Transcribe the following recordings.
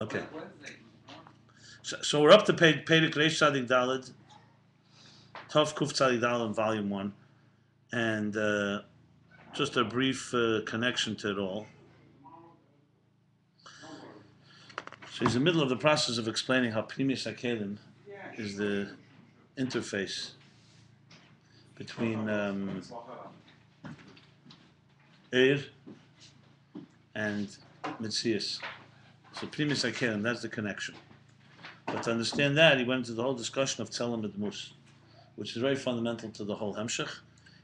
Okay. So we're up to Perek Reish Tzadik Daled, Tov Kuf Tzadik Daled in Volume 1, and just a brief connection to it all. So he's in the middle of the process of explaining how Pnimis HaKelim is the interface between Eir and Metzius. So Pnimis HaKelim, that's the connection. But to understand that, he went into the whole discussion of Tzelem and Mus, which is very fundamental to the whole Hemshech,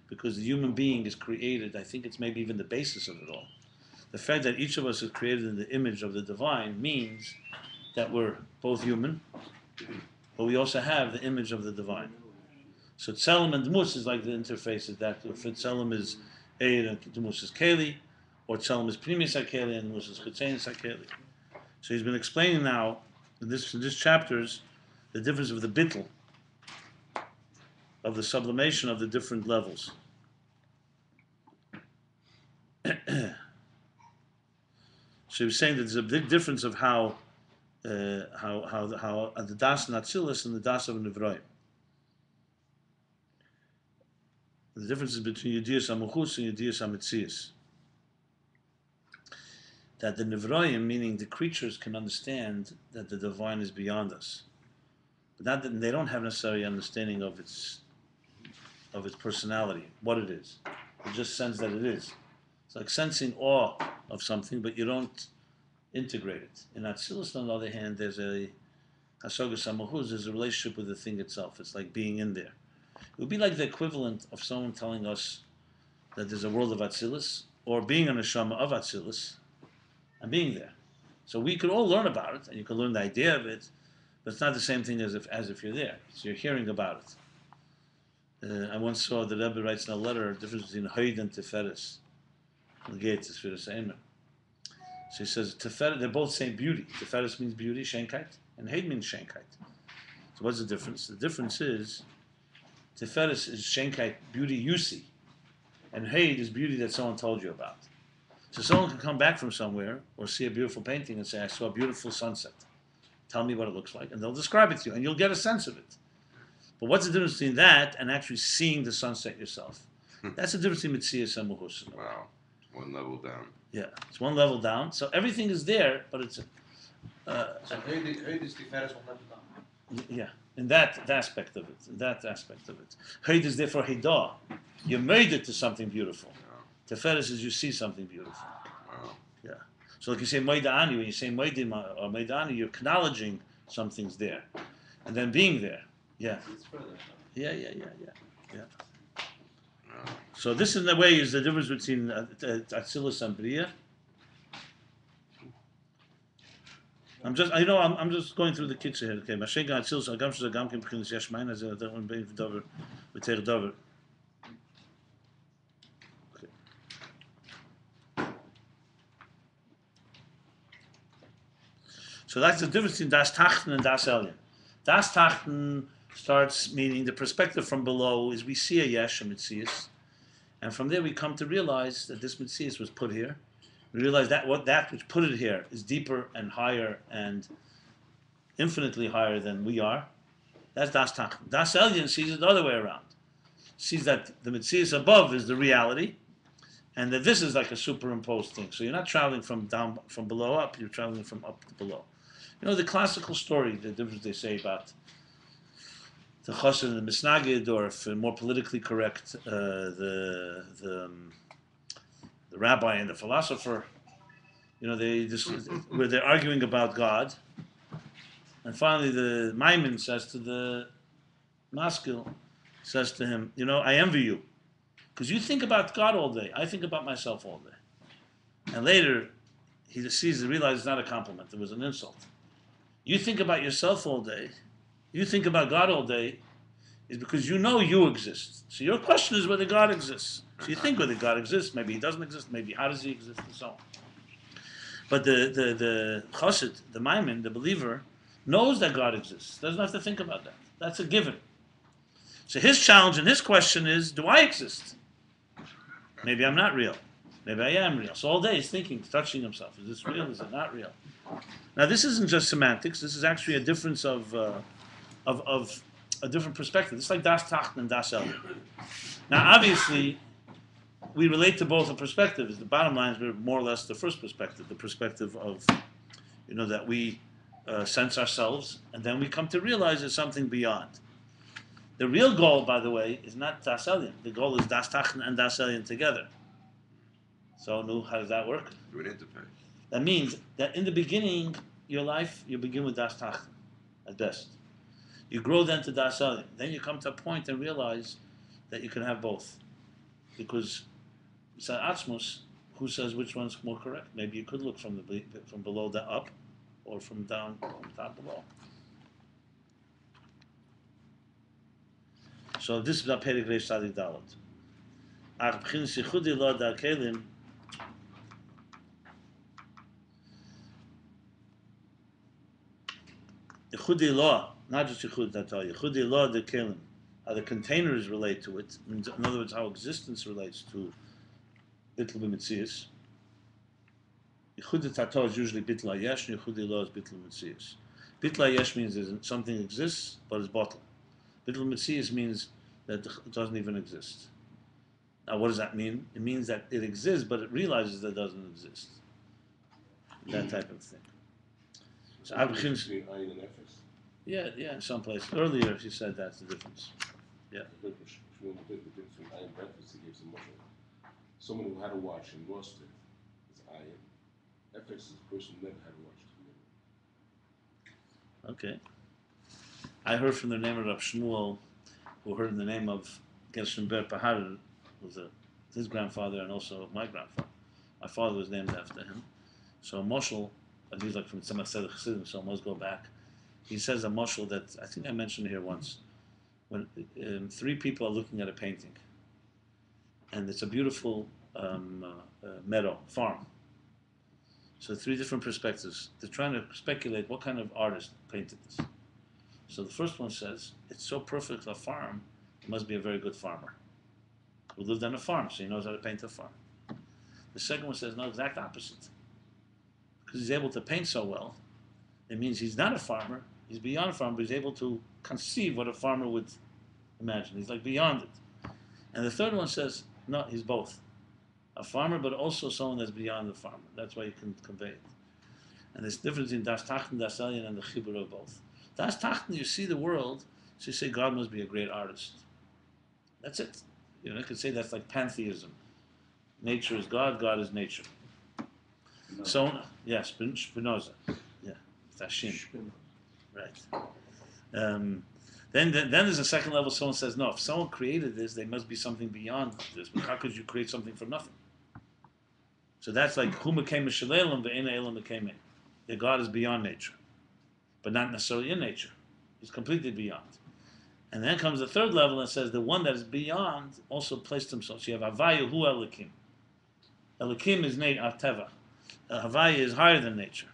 because the human being is created, I think it's maybe even the basis of it all. The fact that each of us is created in the image of the divine means that we're both human, but we also have the image of the divine. So Tzelem and Mus is like the interface of that. If Tzelem is Eir and Mus is Keli, or Tzelem is Pnimis HaKeli and Mus is Chitzenis HaKeli. So he's been explaining now, in this chapters, the difference of the Bittul, of the sublimation of the different levels. So he was saying that there's a big difference of how the das in Atzilus and the das of Nevroim. The difference is between Yediyas HaMuchus and Yediyas HaMetzias. That the Nevroim, meaning the creatures, can understand that the divine is beyond us, but not that they don't have necessary understanding of its personality, what it is. They just sense that it is. It's like sensing awe of something, but you don't integrate it. In Atzilus, on the other hand, there's a Hasogas HaMuchus, there's a relationship with the thing itself. It's like being in there. It would be like the equivalent of someone telling us that there's a world of Atzilus, or being a neshama of Atzilus, and being there. So we could all learn about it, and you can learn the idea of it, but it's not the same thing as if you're there. So you're hearing about it. I once saw the Rabbi writes in a letter the difference between Hoyd and Tiferes. So he says, Tiferes, they're both saying beauty. Tiferes means beauty, Shenkheit, and Hoyd means Shenkheit. So what's the difference? The difference is, Tiferes is Shenkheit, beauty you see, and Hoyd is beauty that someone told you about. So someone can come back from somewhere or see a beautiful painting and say, I saw a beautiful sunset. Tell me what it looks like. And they'll describe it to you, and you'll get a sense of it. But what's the difference between that and actually seeing the sunset yourself? That's the difference between Metzius and Muhus. Wow. One level down. Yeah, it's one level down. So everything is there, but it's... so Hoyd is Tiferes one level down? Yeah, in that aspect of it. Hoyd is there for Haidah. You made it to something beautiful. Tiferes is you see something beautiful. Wow. Yeah. So like you say Moida'ani, when you say Moidim or Moida'ani, you're acknowledging something's there. And then being there. Yeah. It's further. Yeah. So this in a way is the difference between Atzilus and Bria. I'm just going through the kitzur here. Okay, Mashenga Atzilus Agam Shazagam Kim Pchinas Yashmain as a Davar Bein V'Davar V'Teir Davar. So that's the difference between Das Tachten and Das Elyon. Das Tachten starts meaning the perspective from below is we see a Yesh, a Metzius, and from there we come to realize that this Metzius was put here. We realize that that which put it here is deeper and higher and infinitely higher than we are. That's Das Tachten. Das Elyon sees it the other way around. Sees that the Metzius above is the reality, and that this is like a superimposed thing. So you're not traveling from below up, you're traveling from up to below. You know the classical story, the difference they say about the Chassid and the Misnagid, or if more politically correct, the rabbi and the philosopher. You know, where they're arguing about God, and finally the Maimon says to the Maskil, says to him, you know, I envy you, because you think about God all day, I think about myself all day. And later, he realizes it's not a compliment, it was an insult. You think about yourself all day, you think about God all day, is because you know you exist. So your question is whether God exists. So you think whether God exists, maybe he doesn't exist, maybe how does he exist, and so on. But the chassid, the maimon, the believer, knows that God exists. Doesn't have to think about that. That's a given. So his challenge and his question is, do I exist? Maybe I'm not real. Maybe I am real. So all day he's thinking, touching himself. Is this real? Is it not real? Now, this isn't just semantics. This is actually a difference of a different perspective. It's like das tachten and das el. Now, obviously, we relate to both the perspectives. The bottom line is we're more or less the first perspective, the perspective of, that we sense ourselves, and then we come to realize there's something beyond. The real goal, by the way, is not das elyon. The goal is das tachten and das elyon together. So, how does that work? Do an interface. That means that in the beginning, your life, you begin with das tachten, at best. You grow then to das elyon. Then you come to a point and realize that you can have both. Because Misad Atzmus, who says which one's more correct? Maybe you could look from below to up, or from down from top below. So this is a Perek Reish Tzadik Dalet. Ach b'chinas yechuda lo da kelim. Yechuda lo, not just yechuda, that's all. Yechuda lo da kelim. How the containers relate to it. In other words, how existence relates to Bittul b'Metzius. Yechuda tato is usually Bittul Ayesh, and Yechuda lo is Bittul b'Metzius. Bittul Ayesh means something exists, but it's bottled. Bittul b'Metzius means that it doesn't even exist. Now, what does that mean? It means that it exists, but it realizes that it doesn't exist. That type of thing. So, between Ayin and Efes. Yeah, in some place. Earlier, she said that's the difference. Yeah. Between Ayin and Efes, he gives a mushal. Someone who had a watch and lost it is Ayin. Efes is a person who never had a watch. Okay. I heard from the name of Rav Shmuel, who heard the name of Gershon Ber Pahar, was his grandfather and also my grandfather. My father was named after him. So Moshel, and he's like from Tzemach Tzedek Chassidim, so let's go back. He says a Moshel that I think I mentioned here once. When three people are looking at a painting, and it's a beautiful meadow, farm. So three different perspectives. They're trying to speculate what kind of artist painted this. So the first one says, it's so perfect a farm, it must be a very good farmer who lived on a farm, so he knows how to paint a farm. The second one says, no, exact opposite. Because he's able to paint so well, it means he's not a farmer, he's beyond a farmer, but he's able to conceive what a farmer would imagine. He's like beyond it. And the third one says, no, he's both. A farmer, but also someone that's beyond the farmer. That's why you can convey it. And there's difference in das tachten, das elyon, and the chibur of both. Das tachten, you see the world, so you say God must be a great artist. That's it. You could say that's like pantheism. Nature is God, God is nature. No. So, yes, Spinoza. Yeah, Tashim. Right. Then there's a second level. Someone says, no, if someone created this, there must be something beyond this. But how could you create something from nothing? So that's like, who became a shalelim, ve'ena elam became it. That God is beyond nature, but not necessarily in nature. He's completely beyond. And then comes the third level and says the one that is beyond also placed himself. So you have Havaya hu Elikim. Elikim is Teva. Havaya is higher than nature.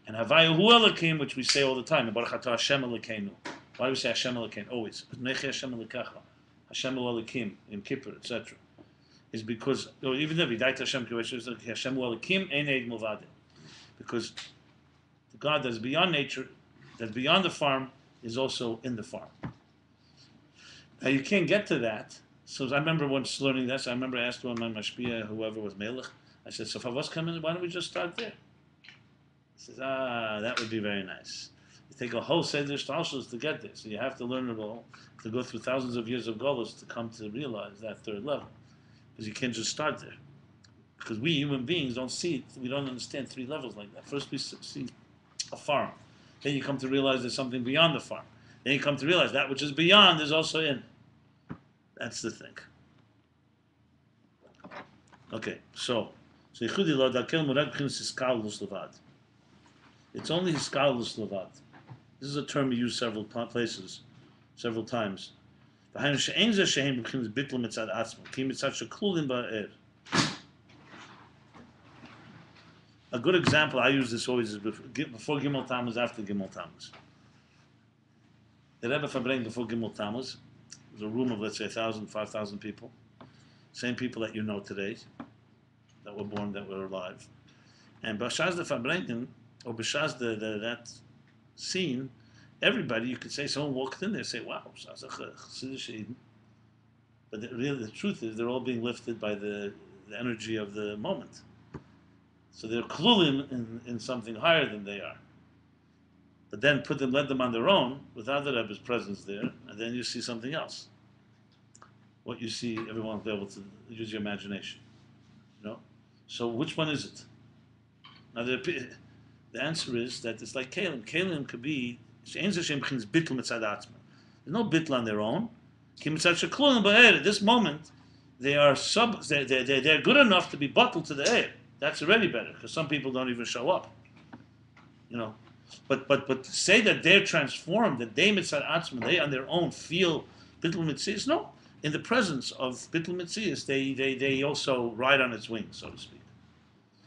And Havaya hu Elikim, which we say all the time, Baruch atah Hashem Elokeinu. Why do we say Hashem Elokeinu? Always. Nechi Hashem Elokecha. Hashem Elikim, in Kippur, etc. Is because, even if he died to Hashem, Hashem Elikim, Ein Eid Mulvade. Because the God that is beyond nature, that's beyond the farm, is also in the farm. Now you can't get to that. So I remember once learning this. I remember I asked one of my mashpia, whoever was melech. I said, "So if I was coming, why don't we just start there?" He says, that would be very nice. You take a whole seder shtalshus to get there, so you have to learn it all, to go through thousands of years of golos to come to realize that third level, because you can't just start there. Because we human beings don't see it. We don't understand three levels like that. First we see a farm. Then you come to realize there's something beyond the farm. Then you come to realize that which is beyond is also in. That's the thing. Okay, so Yichudi lo dakel murag b'chinas hiskalus levad. It's only hiskalus levad. This is a term we use several places, several times. V'hainu she'ein zeh she'ein b'chinas bittul mitzad atzmo ki mitzad sheklulin ba'er. A good example, I use this always, is before Gimel Tammuz, after Gimel Tammuz. The Rebbe Fabrein before Gimel Tammuz, it was a room of, let's say, 1,000, 5,000 people. Same people that you know today, that were born, that were alive. And Bashaz the Fabrein, or b'shas that scene, everybody, you could say, someone walked in there, say, wow, but the truth is, they're all being lifted by the energy of the moment. So they're klulim in something higher than they are. But then let them on their own, without the Rebbe's presence there, and then you see something else. What you see, everyone will be able to use your imagination. So which one is it? Now the answer is that it's like Kalim. Kalim could be there's no bittul on their own. At this moment, they're good enough to be bottled to the air. That's already better because some people don't even show up. But to say that they're transformed, that they mitzad atzma, they on their own feel bittul mitzias. No, in the presence of bittul mitzias, they also ride on its wings, so to speak.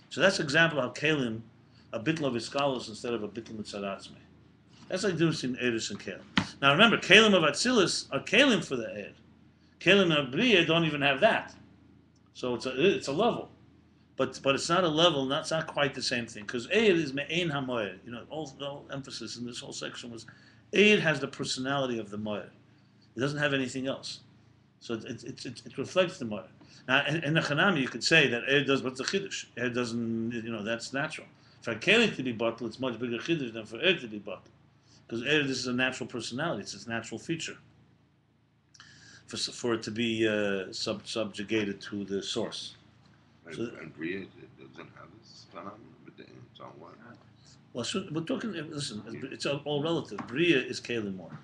So that's an example of how Kalim, a bittul of iskalos instead of a bittul mitzad atzma. That's like the difference between Eris and Kalim. Now remember, Kalim of Atzilus are Kalim for the air. Kalim of Bria don't even have that. So it's a level. But it's not a level, it's not quite the same thing. Because Eid is Me'ein HaMoed. All emphasis in this whole section was Eid has the personality of the Moed. It doesn't have anything else. So it reflects the Moed. Now, in the Chanami, you could say that Eid does what's the Chiddush. Eid doesn't, that's natural. For Kalim to be bottled, it's much bigger Chiddush than for Eid to be bottled. Because this is a natural personality; it's its natural feature. For it to be subjugated to the source. And Bria doesn't have this phenomenon, but it's on what? Well, so we're talking. Listen, it's all relative. Bria is Kalim more.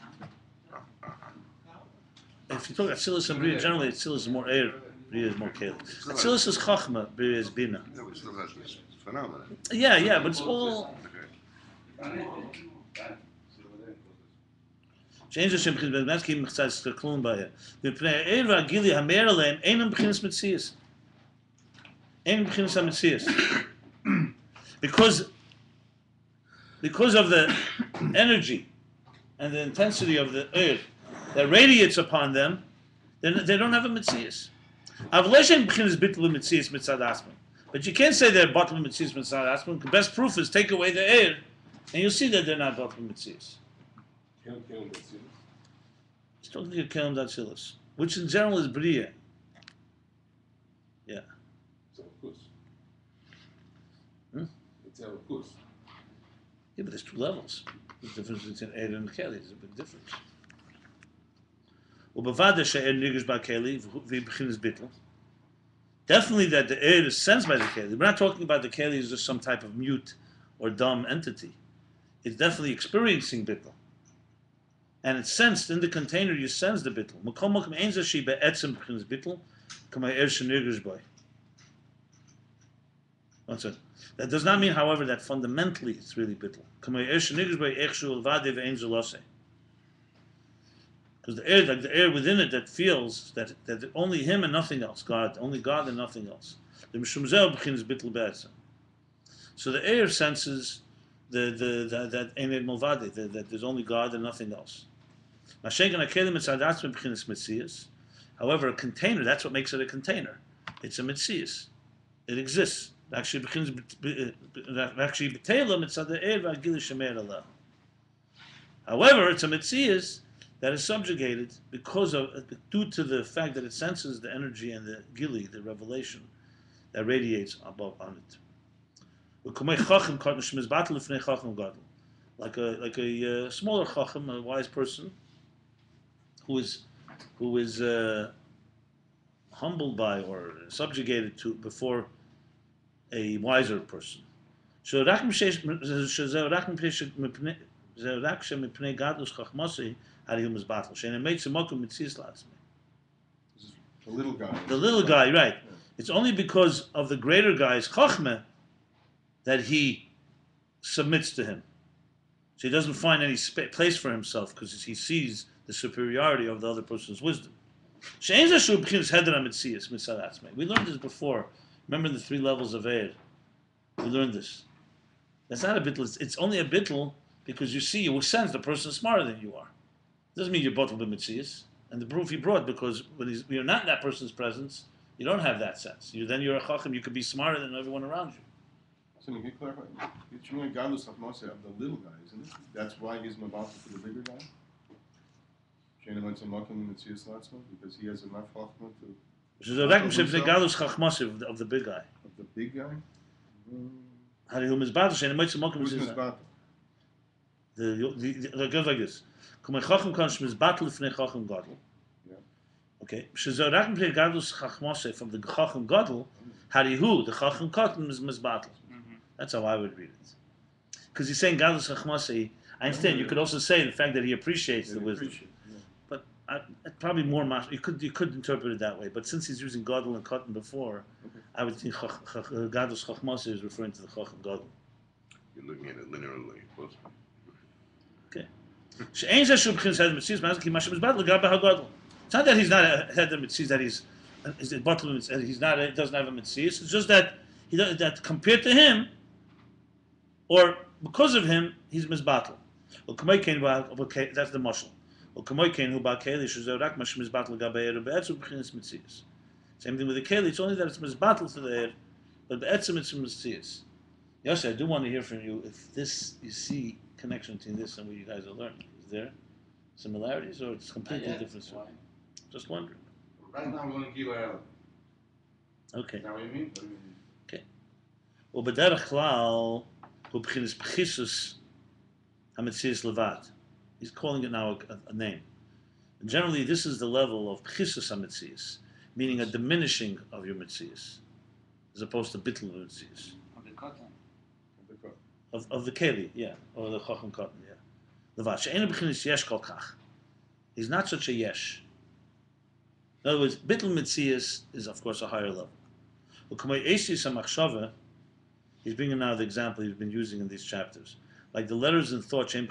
If you talk Atzilus and Bria, generally Atzilus is more air. Bria is more Kalim. Atzilus is Chachma. Bria is Bina. Yeah, but still has this phenomenon. Yeah, but it's all. Change the Shem Chizbet Maski Mechtzaz Klum Baya. The Pnei Eir V'Agili Hamer Aleim Einam B'chinas Metzias. Einam B'chinas HaMetzias. Because of the energy and the intensity of the Eir that radiates upon them, then they don't have a Metzias. Avleshem B'chinas Bittul Metzias Mitzad Asman. But you can't say they're Bittul Metzias Mitzad Asman. The best proof is take away the Eir, and you'll see that they're not Bittul Metzias. He's talking to Kelim Datsilis, which in general is Bria. Yeah. It's a kus. Yeah, but there's two levels. The difference between Eir and Keli is a big difference. Definitely that the Eir is sensed by the Keli. We're not talking about the Keli as just some type of mute or dumb entity. It's definitely experiencing Bittul. And it's sensed in the container, you sense the Bittul. That does not mean, however, that fundamentally it's really Bittul. Because the air, like the air within it, that feels that only him and nothing else, only God and nothing else. So the air senses that Eined Mulvadi, that there's only God and nothing else. However, a container, that's what makes it a container. It's a Metzias. It exists. However, it's a Metzias that is subjugated due to the fact that it senses the energy and the gili, the revelation that radiates above on it. Like a smaller chacham, a wise person, who is humbled by or subjugated to before a wiser person. The little guy. The little guy, right. It's only because of the greater guy's chachma that he submits to him. So he doesn't find any place for himself because he sees the superiority of the other person's wisdom. We learned this before. Remember the 3 levels of Eir? We learned this. That's not a bittul. It's only a bittul because you sense the person is smarter than you are. It doesn't mean you're bottled with mitzias. And the proof he brought, because when you're not in that person's presence, you don't have that sense. Then you're a chacham, you could be smarter than everyone around you. So can you clarify? It's really godless of Moshe of the little guy, isn't it? That's why he's mabal for the bigger guy. Shana went to Malcolm in the Tzias Latzma because he has enough chachma to. So the relationship is the galus chachmasiv of the big guy. Of the big guy. How do you mizbatel? Shana mitzvah malkum Who's is mizbatel? it goes like this. Kumay chacham kan mizbatel lifnei chacham gadol. Okay. So the relationship galus chachmasiv of the chacham gadol. How do you the chacham katan is mizbatel? That's how I would read it. Because he's saying galus chachmasiv. I understand. You could also say the fact that he appreciates the wisdom. But probably more you could interpret it that way. But since he's using gadol and katan before, I would think galus chachmasiv is referring to the chacham gadol. You're looking at it linearly. Okay. It's not that he's not had the mitzvahs, that he's not, he doesn't have a mitzvah. It's just that that compared to him, or because of him, he's mizbatel. That's the mashal. Same thing with the keli. It's only that it's mizbatel to the air, but be'etzim it's mitzvahs. Yossi, I do want to hear from you if this you see connection between this and what you guys are learning. Is there similarities or it's completely different? Why? Just wondering. Right now we're going to keep our. Okay. Is that what you mean? Okay. Well, b'derech klal hu b'chinas b'chisus hametzias levad. He's calling it now a name. And generally, this is the level of b'chisus hametzias, meaning a diminishing of your metzias, as opposed to bittul metzias. Of the cotton. Of the keli, yeah, or the chacham cotton, yeah. Levad she'ena b'chinas yesh kol kach. He's not such a yesh. In other words, bittul metzias is of course a higher level. He's bringing now the example he's been using in these chapters. Like the letters in thought, the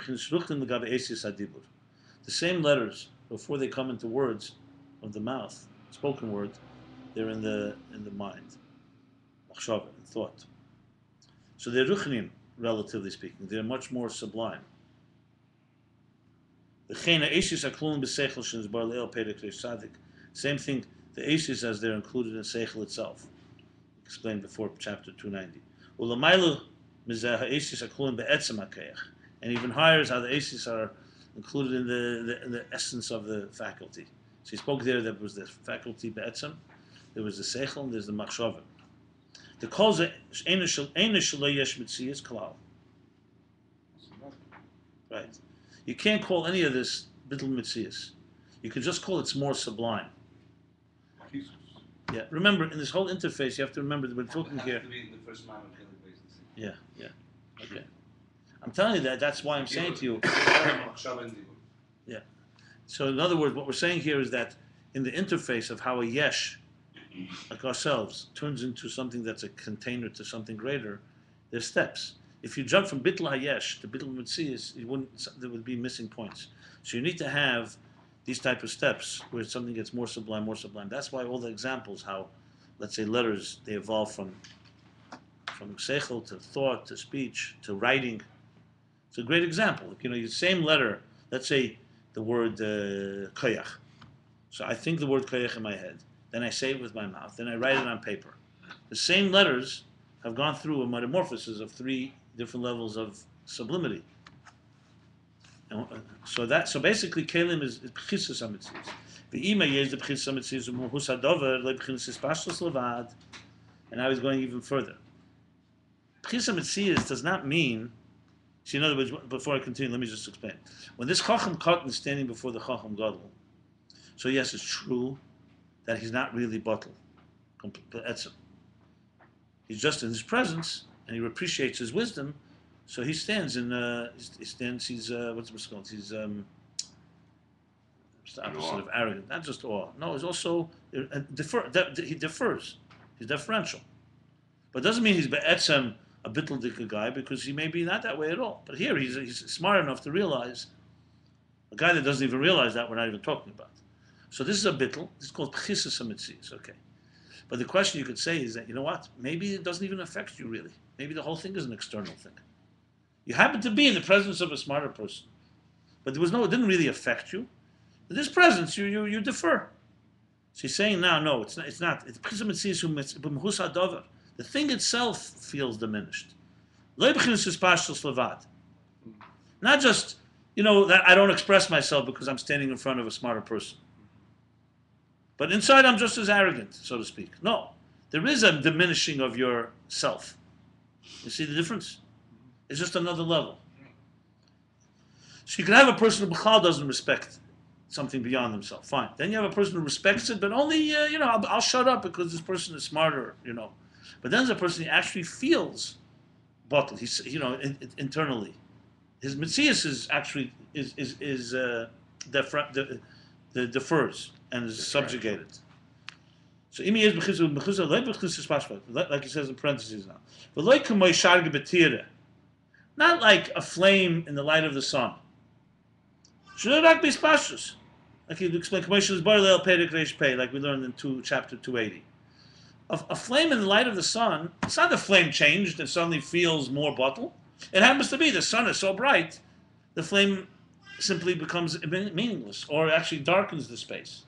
same letters, before they come into words of the mouth, spoken word, they're in the mind. In thought. So they're ruchnim, relatively speaking. They're much more sublime. Same thing, the Asis as they're included in Seichel itself. Explained before chapter 290. And even higher is how the Asis are included in the essence of the faculty. So he spoke there that was the faculty Be'etzem, there was the Seichel, and there's the Machshavim. The calls Eina Shalei Yesh Mitzias Kalal. Right. You can't call any of this Bittul Mitzias. You can just call it more sublime. Yeah. Remember, in this whole interface, you have to remember that we're talking here. It has to be in the first line of Ayin Beis. Yeah. Okay. I'm telling you that. That's why I'm saying to you. Yeah. So, in other words, what we're saying here is that in the interface of how a yesh, like ourselves, turns into something that's a container to something greater, there's steps. If you jump from bittul hayesh to bittul mitzias, there would be missing points. So you need to have these type of steps where something gets more sublime, more sublime. That's why all the examples, how, let's say, letters, they evolve from seichel to thought to speech to writing. It's a great example. The same letter, let's say the word koyach. So I think the word koyach in my head. Then I say it with my mouth. Then I write it on paper. The same letters have gone through a metamorphosis of 3 different levels of sublimity. And so basically, kelim is b'chisus hametzias. V'ima yesh the b'chisus hametzias u'muhus hadover le'b'chisus pashtus levad. And now he's going even further. B'chisus hametzias does not mean. See, in other words, before I continue, let me just explain. When this chacham katan is standing before the chacham gadol, so yes, it's true that he's not really batel, etzem. He's just in his presence, and he appreciates his wisdom. So he stands in. He's what's it called? He's the opposite of arrogant. Not just awe. No, he's also he defers. He's deferential, but it doesn't mean he's be'etzem a bittul dika guy, because he may be not that way at all. But here he's smart enough to realize a guy that doesn't even realize that we're not even talking about. So this is a bittul. This is called b'chisus hametzias. Okay. But the question you could say is that, you know what? Maybe it doesn't even affect you really. Maybe the whole thing is an external thing. You happen to be in the presence of a smarter person, but it didn't really affect you. In this presence, you defer. So he's saying now, no, it's not. The thing itself feels diminished. Lo b'chinas hispashtus levad. Not just, that I don't express myself because I'm standing in front of a smarter person. But inside I'm just as arrogant, so to speak. No. There is a diminishing of your self. You see the difference? It's just another level. So you can have a person who b'chal doesn't respect something beyond himself. Fine. Then you have a person who respects it, but only, I'll shut up because this person is smarter, But then there's a person who actually feels bottled. He's, internally. His metzius is actually defers and is subjugated. So imi is b'chizah like he says in parentheses now. Not like a flame in the light of the sun. Like he explained, like we learned in chapter 280. A flame in the light of the sun, it's not the flame changed and suddenly feels more bottle. It happens to be the sun is so bright, the flame simply becomes meaningless or actually darkens the space.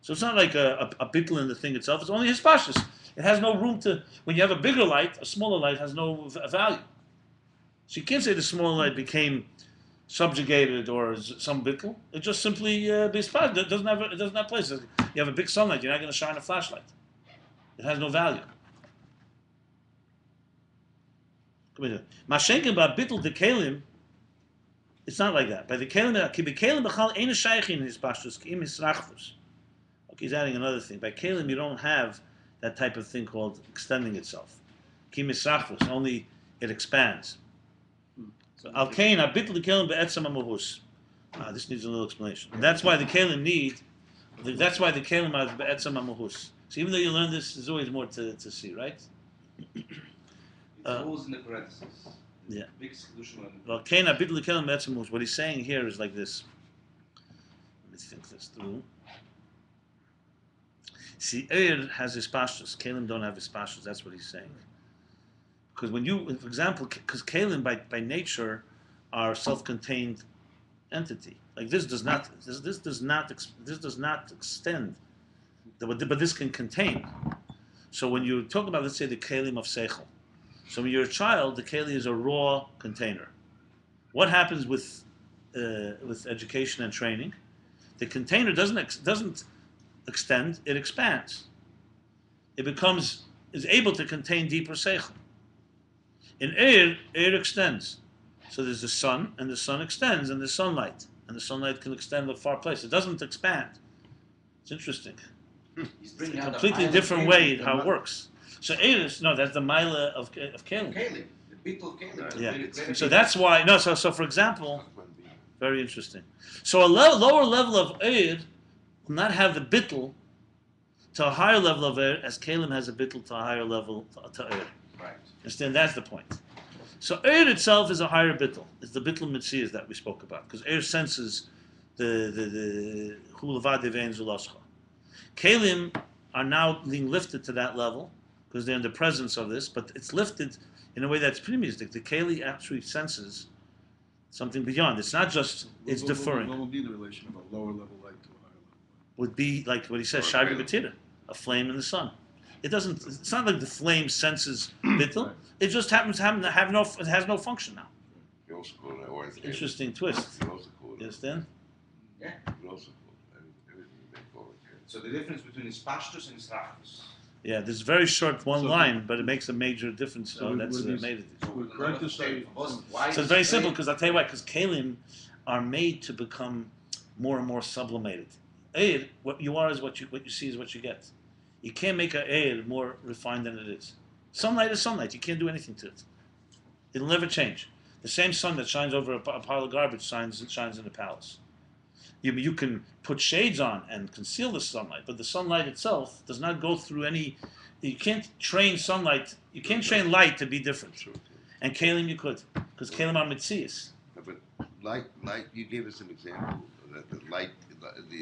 So it's not like a bittul in the thing itself, it's only hispashtus. It has no room to, when you have a bigger light, a smaller light has no value. So you can't say the smaller light became subjugated or some bittul. It just simply hispashtus. It doesn't have place. You have a big sunlight, you're not going to shine a flashlight. It has no value. Mashenkin about bittul de kelim, it's not like that. By the kelim, b'chal ein shaykhin his pashtus kim hisrachvus. Okay, he's adding another thing. By kelim, you don't have that type of thing called extending itself. Kim hisrachvus, only it expands. So al kain bittul de kelim be'etzam amuhus. This needs a little explanation. And that's why the kelim need. That's why the kelim are be'etzam amuhus. So even though you learn this, there's always more to see, right? It's always in the parentheses. Yeah. Big solution. Well, Kain Bittul Kelim Be'etzamus. What he's saying here is like this. Let me think this through. See, has his pashtus. Kalim don't have his pashtus. That's what he's saying. Because when you, for example, because Kalim by nature are self-contained entity. Like this does not extend. But this can contain. So when you talk about, let's say, the Kalim of Seichel. So when you're a child, the keli is a raw container. What happens with education and training? The container doesn't extend; it expands. It is able to contain deeper seichel. In air extends. So there's the sun, and the sun extends, and the sunlight can extend to a far place. It doesn't expand. It's interesting. It's a completely different way how it works. So Eris, no, that's the Mila of Kalim. The Bittul Kalim. Yeah. So that's why, so for example, very interesting. So a lower level of Eir will not have the Bittul to a higher level of Eir as Kalim has a Bittul to a higher level to Eir. Right. Understand? That's the point. So Eir itself is a higher Bittul. It's the Bittul Mitzvahs that we spoke about. Because Eir senses the Hulavad Devein Zulascha. Kalim are now being lifted to that level because they're in the presence of this, but it's lifted in a way that's primistic. The Keli actually senses something beyond. It's not just, it's deferring. What would be the relation of a lower level light to a higher level light? Would be like what he says, Shagri Batira, a flame in the sun. It's not like the flame senses Bittul. It just happens to have it has no function now. Interesting twist. You understand? Yeah. So the difference between his pashtus and his rachus. Yeah, this very short line, but it makes a major difference. So that's made it. We're correct to say. So it's very simple because I'll tell you why. Because kalim are made to become more and more sublimated. Eir, what you are is what you see is what you get. You can't make an eir more refined than it is. Sunlight is sunlight. You can't do anything to it. It'll never change. The same sun that shines over a pile of garbage shines in the palace. You can put shades on and conceal the sunlight, but the sunlight itself does not go through any. You can't train sunlight. You can't train light to be different. And kalim you could, because kalim are mitzias. But light, you gave us an example that the light,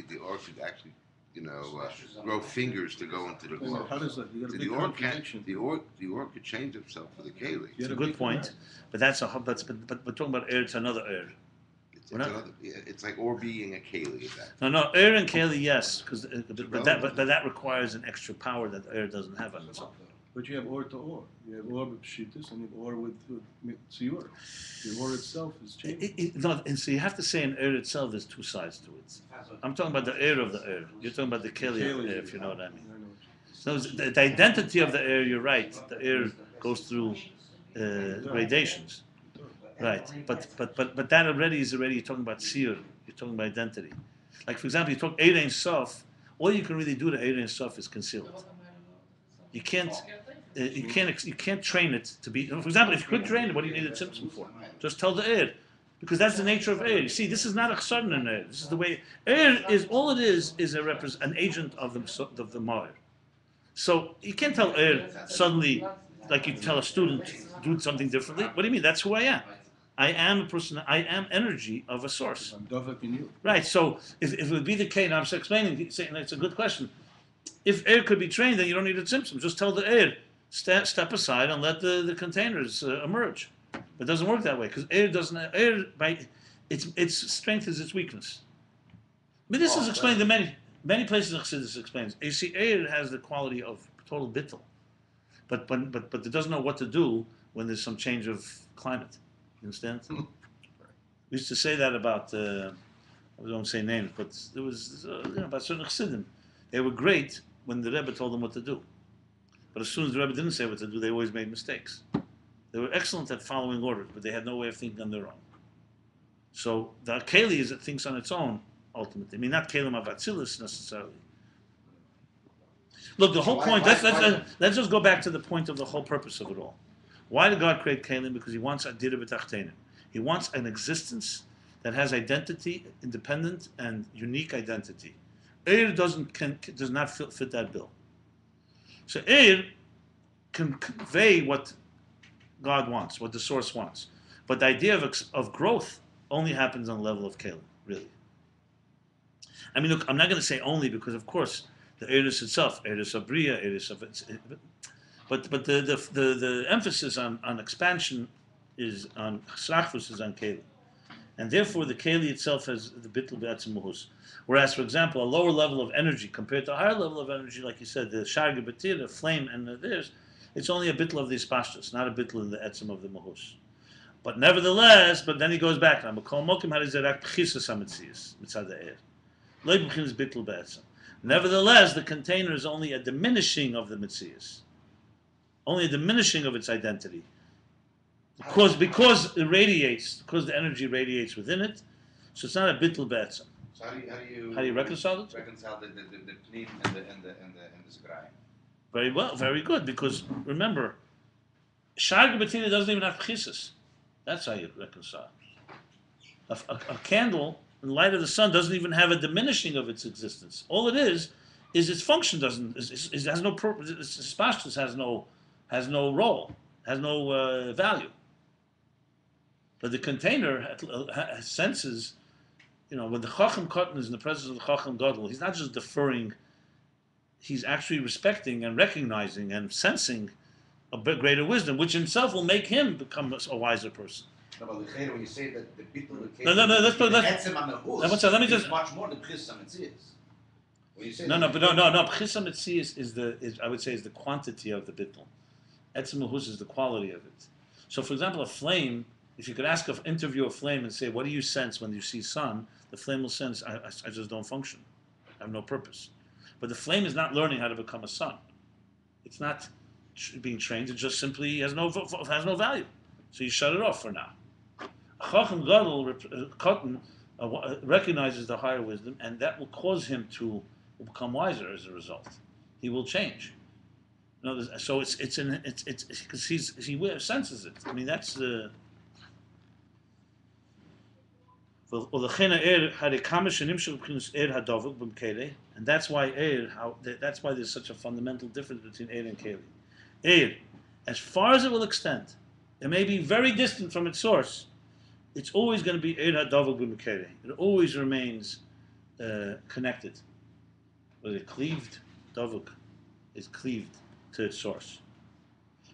the orc should actually, grow fingers to go into the glove. How does that? You got a The big orc contradiction. the orc could change himself for the keli. It's a good point, but but we're talking about air to another air. It's like or being a keli. No, air and keli, yes, but that requires an extra power that air doesn't have on its own. But you have or to or. You have or with pshitus and you have or with tziyur. The or itself is changing. No, and so you have to say in air itself, there's two sides to it. I'm talking about the air of the air. You're talking about the keli of the air, if you know what I mean. I know. So the identity of the air, you're right. The air goes through gradations, right? But that already is you're talking about seer. You're talking about identity. Like for example, you talk Eir Ein Sof. All you can really do to Eir Ein Sof is conceal it. You can't train it to be. For example, if you could train it, what do you need a tzimtzum for? Just tell the air, because that's the nature of air. You see, this is not a chsarn in air. This is the way air is. All it is an agent of the mother. So you can't tell air suddenly, like you tell a student, do something differently. What do you mean? That's who I am. I am a person. I am energy of a source. I'm dovak in you. Right. So if it would be the case, and I'm explaining, saying it's a good question. If air could be trained, then you don't need a tzimtzum. Just tell the air, step aside and let the containers emerge. But it doesn't work that way because air doesn't. Air by its strength is its weakness. But this is explained in many places. Chassidus explains. You see, air has the quality of total bittul, but it doesn't know what to do when there's some change of climate. You understand? We used to say that about. I don't say names, but there was about certain chassidim. They were great when the Rebbe told them what to do. But as soon as the Rebbe didn't say what to do, they always made mistakes. They were excellent at following orders, but they had no way of thinking on their own. So the Keli is it thinks on its own, ultimately. I mean, not Kelim of Atzilus necessarily. Look, the whole point, let's just go back to the point of the whole purpose of it all. Why did God create Kelim? Because He wants Adira B'Tachtenim. He wants an existence that has identity, independent and unique identity. Air does not fit that bill. So air can convey what God wants, what the source wants. But the idea of growth only happens on the level of Kelim, really. I mean, look, I'm not going to say only because, of course, the Eris itself, Eris of Bria, Eris of... But the emphasis on expansion is on Srachvus is on Kelim. And therefore, the Keli itself has the Bittul Be'atzim Muhus. Whereas, for example, a lower level of energy compared to a higher level of energy, like you said, the Sharga Batir, the flame, and theirs, it's only a Bittul of the Ispashtus, not a Bittul in the Etzim of the Muhus. But nevertheless, but then he goes back. Nevertheless, the container is only a diminishing of the Mitzias, only a diminishing of its identity. Because it radiates, because the energy radiates within it, so it's not a bittul be'etzem. So how do you reconcile it? Reconcile the pnim and the zgrayim. Very well, very good. Because remember, Sharga Batina doesn't even have chisis. That's how you reconcile. A candle in the light of the sun doesn't even have a diminishing of its existence. All it is its function doesn't. It has no purpose. Its spashtus has no role, has no value. But the container senses, when the Chacham Katan is in the presence of the Chacham Gadol, he's not just deferring, he's actually respecting and recognizing and sensing a bit greater wisdom, which himself will make him become a wiser person. No, but when you say that the Bittul let me just. It's much more than Chissam Metzias. Chissam Metzias is I would say is the quantity of the Bittul. Etzem Mahus is the quality of it. So, for example, a flame. If you could interview a flame and say, what do you sense when you see sun? The flame will sense, I just don't function. I have no purpose. But the flame is not learning how to become a sun. It's not being trained. It just simply has no value. So you shut it off for now. Chacham Gadol recognizes the higher wisdom, and that will cause him to become wiser as a result. He will change. So it's because he senses it. I mean, that's the... And that's why that's why there's such a fundamental difference between Eir and Keli. Eir, as far as it will extend, it may be very distant from its source, it's always going to be Eir HaDavuk b'Mekele. It always remains connected. Whether it cleaved, Davuk is cleaved to its source.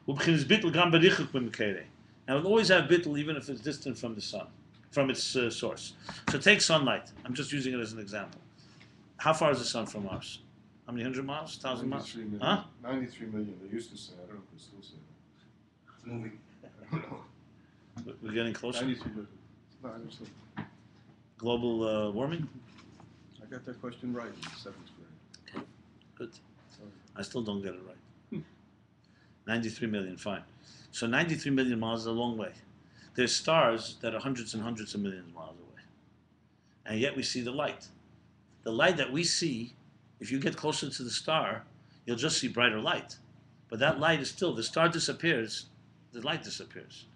And it will always have Bittul even if it's distant from the sun. From its source. So take sunlight. I'm just using it as an example. How far is the sun from us? How many 100 miles? 1,000 miles? 93 million. Huh? 93 million. They used to say. I don't know if they still say that. It's moving. I don't know. We're getting closer. 93 million. No, I understand. Global warming? I got that question right in 7th grade. Good. Sorry. I still don't get it right. 93 million, fine. So 93 million miles is a long way. There's stars that are hundreds and hundreds of millions of miles away. And yet we see the light. The light that we see, if you get closer to the star, you'll just see brighter light. But that light is still, the star disappears, the light disappears.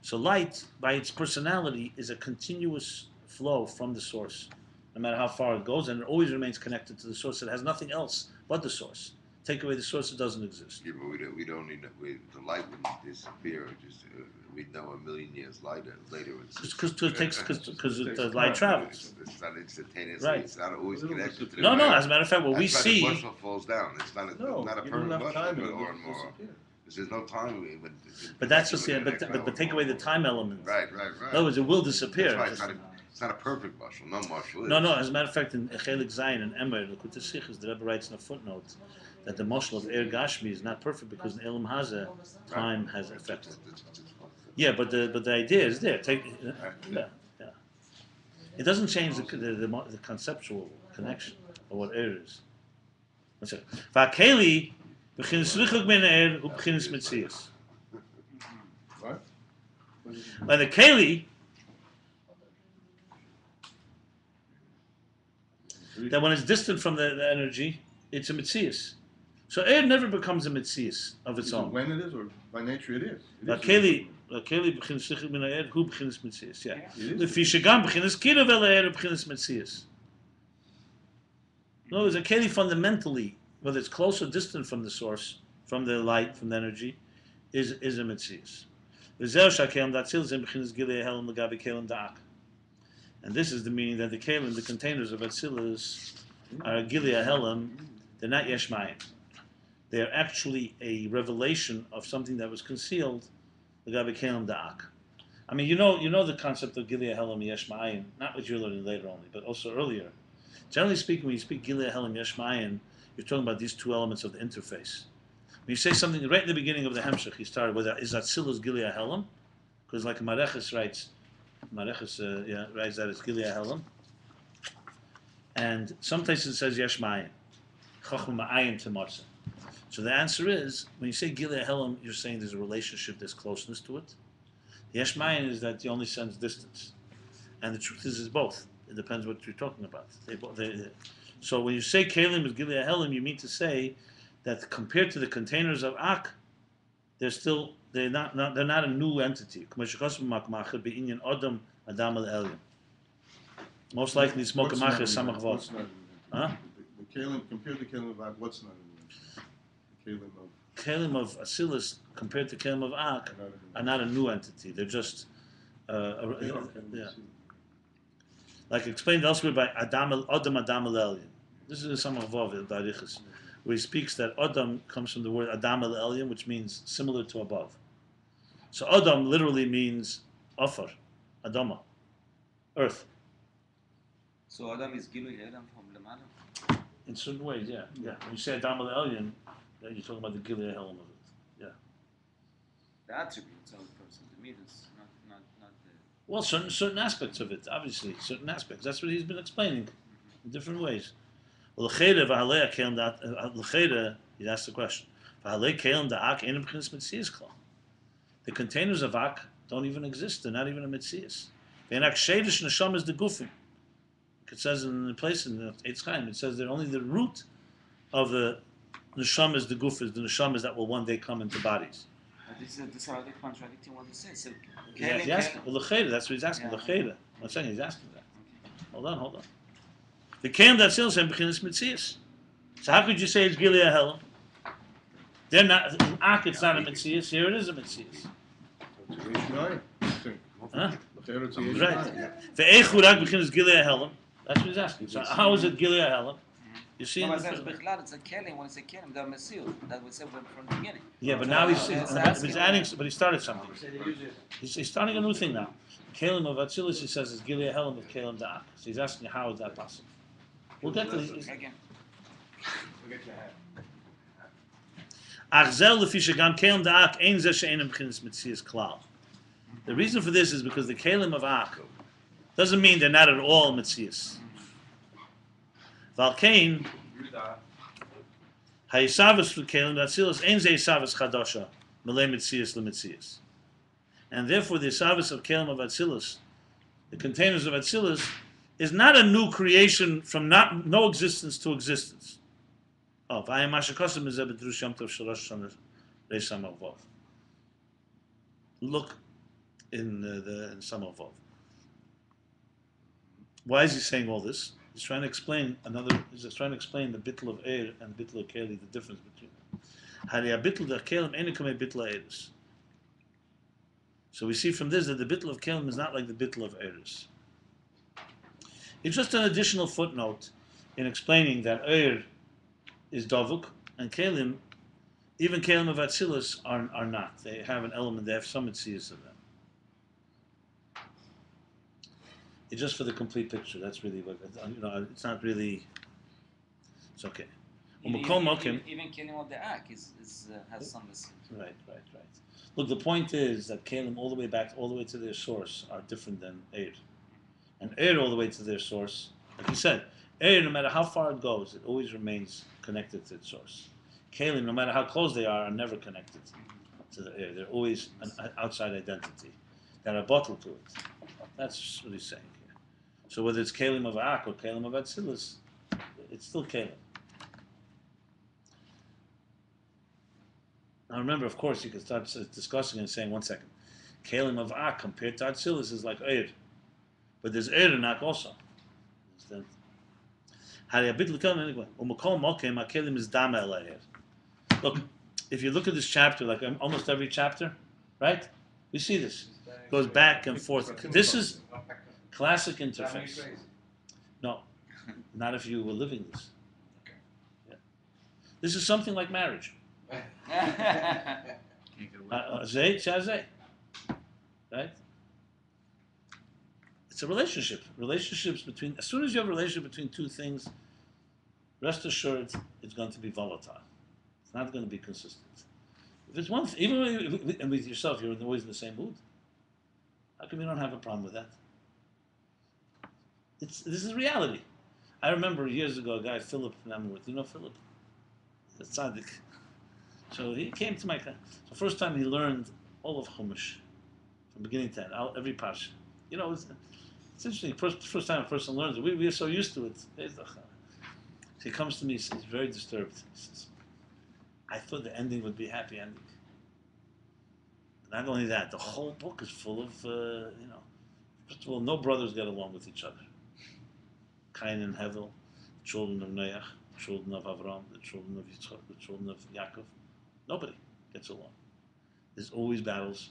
So light, by its personality, is a continuous flow from the source, no matter how far it goes, and it always remains connected to the source. It has nothing else but the source. Take away the source, it doesn't exist. Yeah, but we don't need the light wouldn't disappear. Just we'd know a million years later. Because the light time. travels. It's not instantaneous. Right. It's not always connected to the No, ground. as a matter of fact, what we That's why see. the bushel falls down. It's not a, No, not a give them permanent enough bushel, time but and or it'll more. disappear. There's no time. But that's just but take away the time element. Right. In other words, it will disappear. That's why it's not a perfect bushel. No bushel is. No. As a matter of fact, in Chelik Zayin and Emer, the Sichos, the Rebbe writes in a footnote that the moshel of Er Gashmi is not perfect because in Elam Hazeh, time has effect. Yeah, but the idea is there. Yeah. It doesn't change the conceptual connection of what Er is. One second. Va'keli b'chinas richuk min Er hu b'chinas metzias. What? By the keli, that when it's distant from the energy, it's a metzias. So air never becomes a metzias of its Is it own. when it is, or by nature it is? It The is. keli b'chinas richuk min Er hu b'chinas metzias. Yeah. It The is. fishagam b'chinas kirav el Er hu b'chinas metzias. No, it's a keli fundamentally, whether it's close or distant from the source, from the light, from the energy, is a metzias. And this is the meaning that the kelim, the containers of Atzilus, are Gilead Helam. They're not Yeshmayim. They are actually a revelation of something that was concealed. L'gabe kelim da'ak. I mean, you know the concept of Gilead Helam Yeshmayim, not what you're learning later only, but also earlier. Generally speaking, when you speak Gilead Helam Yeshmayim, you're talking about these two elements of the interface. When you say something right in the beginning of the Hemshech, he started with is Atzilus Gilead Helam, because like Mareches writes that it's Gilead Helam, and some places it says Yeshmayim, Chachma Ma'ayin Temarsa. So the answer is, when you say Gilead Helam, you're saying there's a relationship, there's closeness to it. Yeshmayim is that you only sense distance, and the truth is both. It depends what you're talking about. So when you say Kelim is Gilead Helam, you mean to say that compared to the containers of Ak, they're not a new entity. Most likely, it's What's not Mokamacha in Samach it? Vod. What's not in it? Huh? The kelim, compared to kelim of Ak, what's not in it? The Kelim of Asilus compared to Kelim of Ak Kelim are not a new entity. They're just, like explained elsewhere by Adam Elyon. This is Samach Vod in Darichas, where he speaks that Adam comes from the word Adam Elyon, which means similar to above. So Adam literally means offer, Adama, earth. So Adam is Gilui Adam from Lamana? In certain ways, yeah. When you say Adam al-Elyon, then you're talking about the Gilead element of it. Yeah. The attributes of a person. To me, that's not the... Well, certain aspects of it, obviously. Certain aspects. That's what he's been explaining in different ways. Well, L'cheira, he asked the question. The containers of Ak don't even exist. They're not even a Metzias. Neshama the Gufim. It says in the place in the Eitz Chaim, it says that only the root of the Neshama is the Gufis, the Neshamas that will one day come into bodies. But this is already contradicting what he says. So, He's asking. Well, L'cheira, that's what he's asking. Yeah. L'cheira. I'm saying he's asking that. Hold on. The Kelim that sells him bechinas Metzias. So how could you say it's Gilead Helam? They're not. In Ak, it's not a Metzias. Here it is a Metzias. It's a Yeshmayim, I think. Huh? L'cheira, it's a Right. Yeshmayim. Ve'echud Ak bechinas Gilead Helam. That's what he's asking. So how is it Gilead Helam? You see? No, it's a Kelim. When it's a Kelim, they're Mesiu. That was said from the beginning. Yeah, but now he's asking. adding. But he started something. He's starting a new thing now. Kelim of Atzilus, he says, is Gilead Helam of Kelim Da'ak. So he's asking, how is that possible? We'll get to this. Again. Forget your hat. The reason for this is because the kelim of Ak doesn't mean they're not at all Metzias. Valkain, Hayisavas for kelim Atzilus ein ze Yisavas Chadasha, Melei Metzias leMetzias. And therefore the Yisavas of kelim of Atzilus, the containers of Atzilus, is not a new creation from no existence to existence. Oh, Ayin Beis. Look in Samar Vov. Why is he saying all this? He's trying to explain He's trying to explain the Bittul of Eir and the Bittul of Keli, the difference between them. So we see from this that the Bittul of Kelim is not like the Bittul of Eiris. It's just an additional footnote in explaining that Eir is Davuk and Kelim, even Kelim of Atzilus are not. They have an element, they have some Metzias of them. It's just for the complete picture. That's really what, it's not really, it's okay. Even Kelim of the Ak has some message. Right. Look, the point is that Kelim all the way to their source are different than Eir. And Eir all the way to their source, like you said, Eir, no matter how far it goes, it always remains connected to its source. Kelim, no matter how close they are never connected to the Eir. They're always an outside identity. They're a bottle to it. That's what he's saying here. So whether it's Kelim of Ak or Kelim of Atzilus, it's still Kelim. Now remember, of course, you can start discussing and saying, one second, Kelim of Ak compared to Atzilus is like Eir. But there's Eir and Ak also. Understand? Look, if you look at this chapter, like almost every chapter, right? We see this. It goes back and forth. This is classic interface. No, not if you were living this. Yeah. This is something like marriage. Right? It's a relationship. Relationships between, as soon as you have a relationship between two things, rest assured it's going to be volatile. It's not going to be consistent. If it's one thing, even with yourself, you're always in the same mood. How come you don't have a problem with that? This is reality. I remember years ago a guy, Philip Namworth. You know Philip? The tzaddik. So he came to my class. So first time he learned all of Chumash from beginning to end, every parsha. It's interesting. First time a person learns it, we are so used to it. So he comes to me, he's very disturbed. He says, I thought the ending would be a happy ending. Not only that, the whole book is full of, first of all, no brothers get along with each other. Cain and Hevel, the children of Noach, the children of Avram, the children of Yitzchak, the children of Yaakov. Nobody gets along. There's always battles.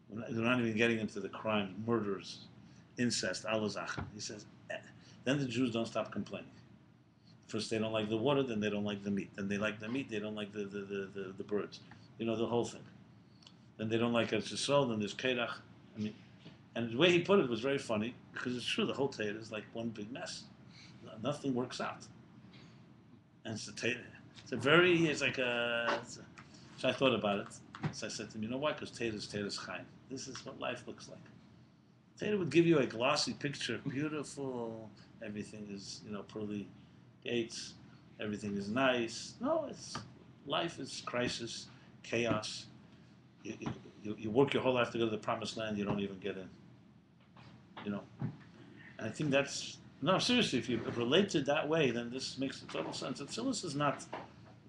They're not even getting into the crimes, murders, incest, alazach. He says, then the Jews don't stop complaining. First they don't like the water, then they don't like the meat. Then they like the meat, they don't like the birds. The whole thing. Then they don't like Eretz Yisrael, then there's Kerach. And the way he put it was very funny, because it's true, the whole Torah is like one big mess. Nothing works out. And it's so I thought about it. So I said to him, you know why? Because Torah's Chaim. This is what life looks like. Torah would give you a glossy picture, beautiful, everything is, pearly gates, everything is nice. No, life is crisis, chaos. You work your whole life to go to the promised land, you don't even get in. And I think no, seriously, if you relate to it that way, then this makes total sense. Atzilus is not,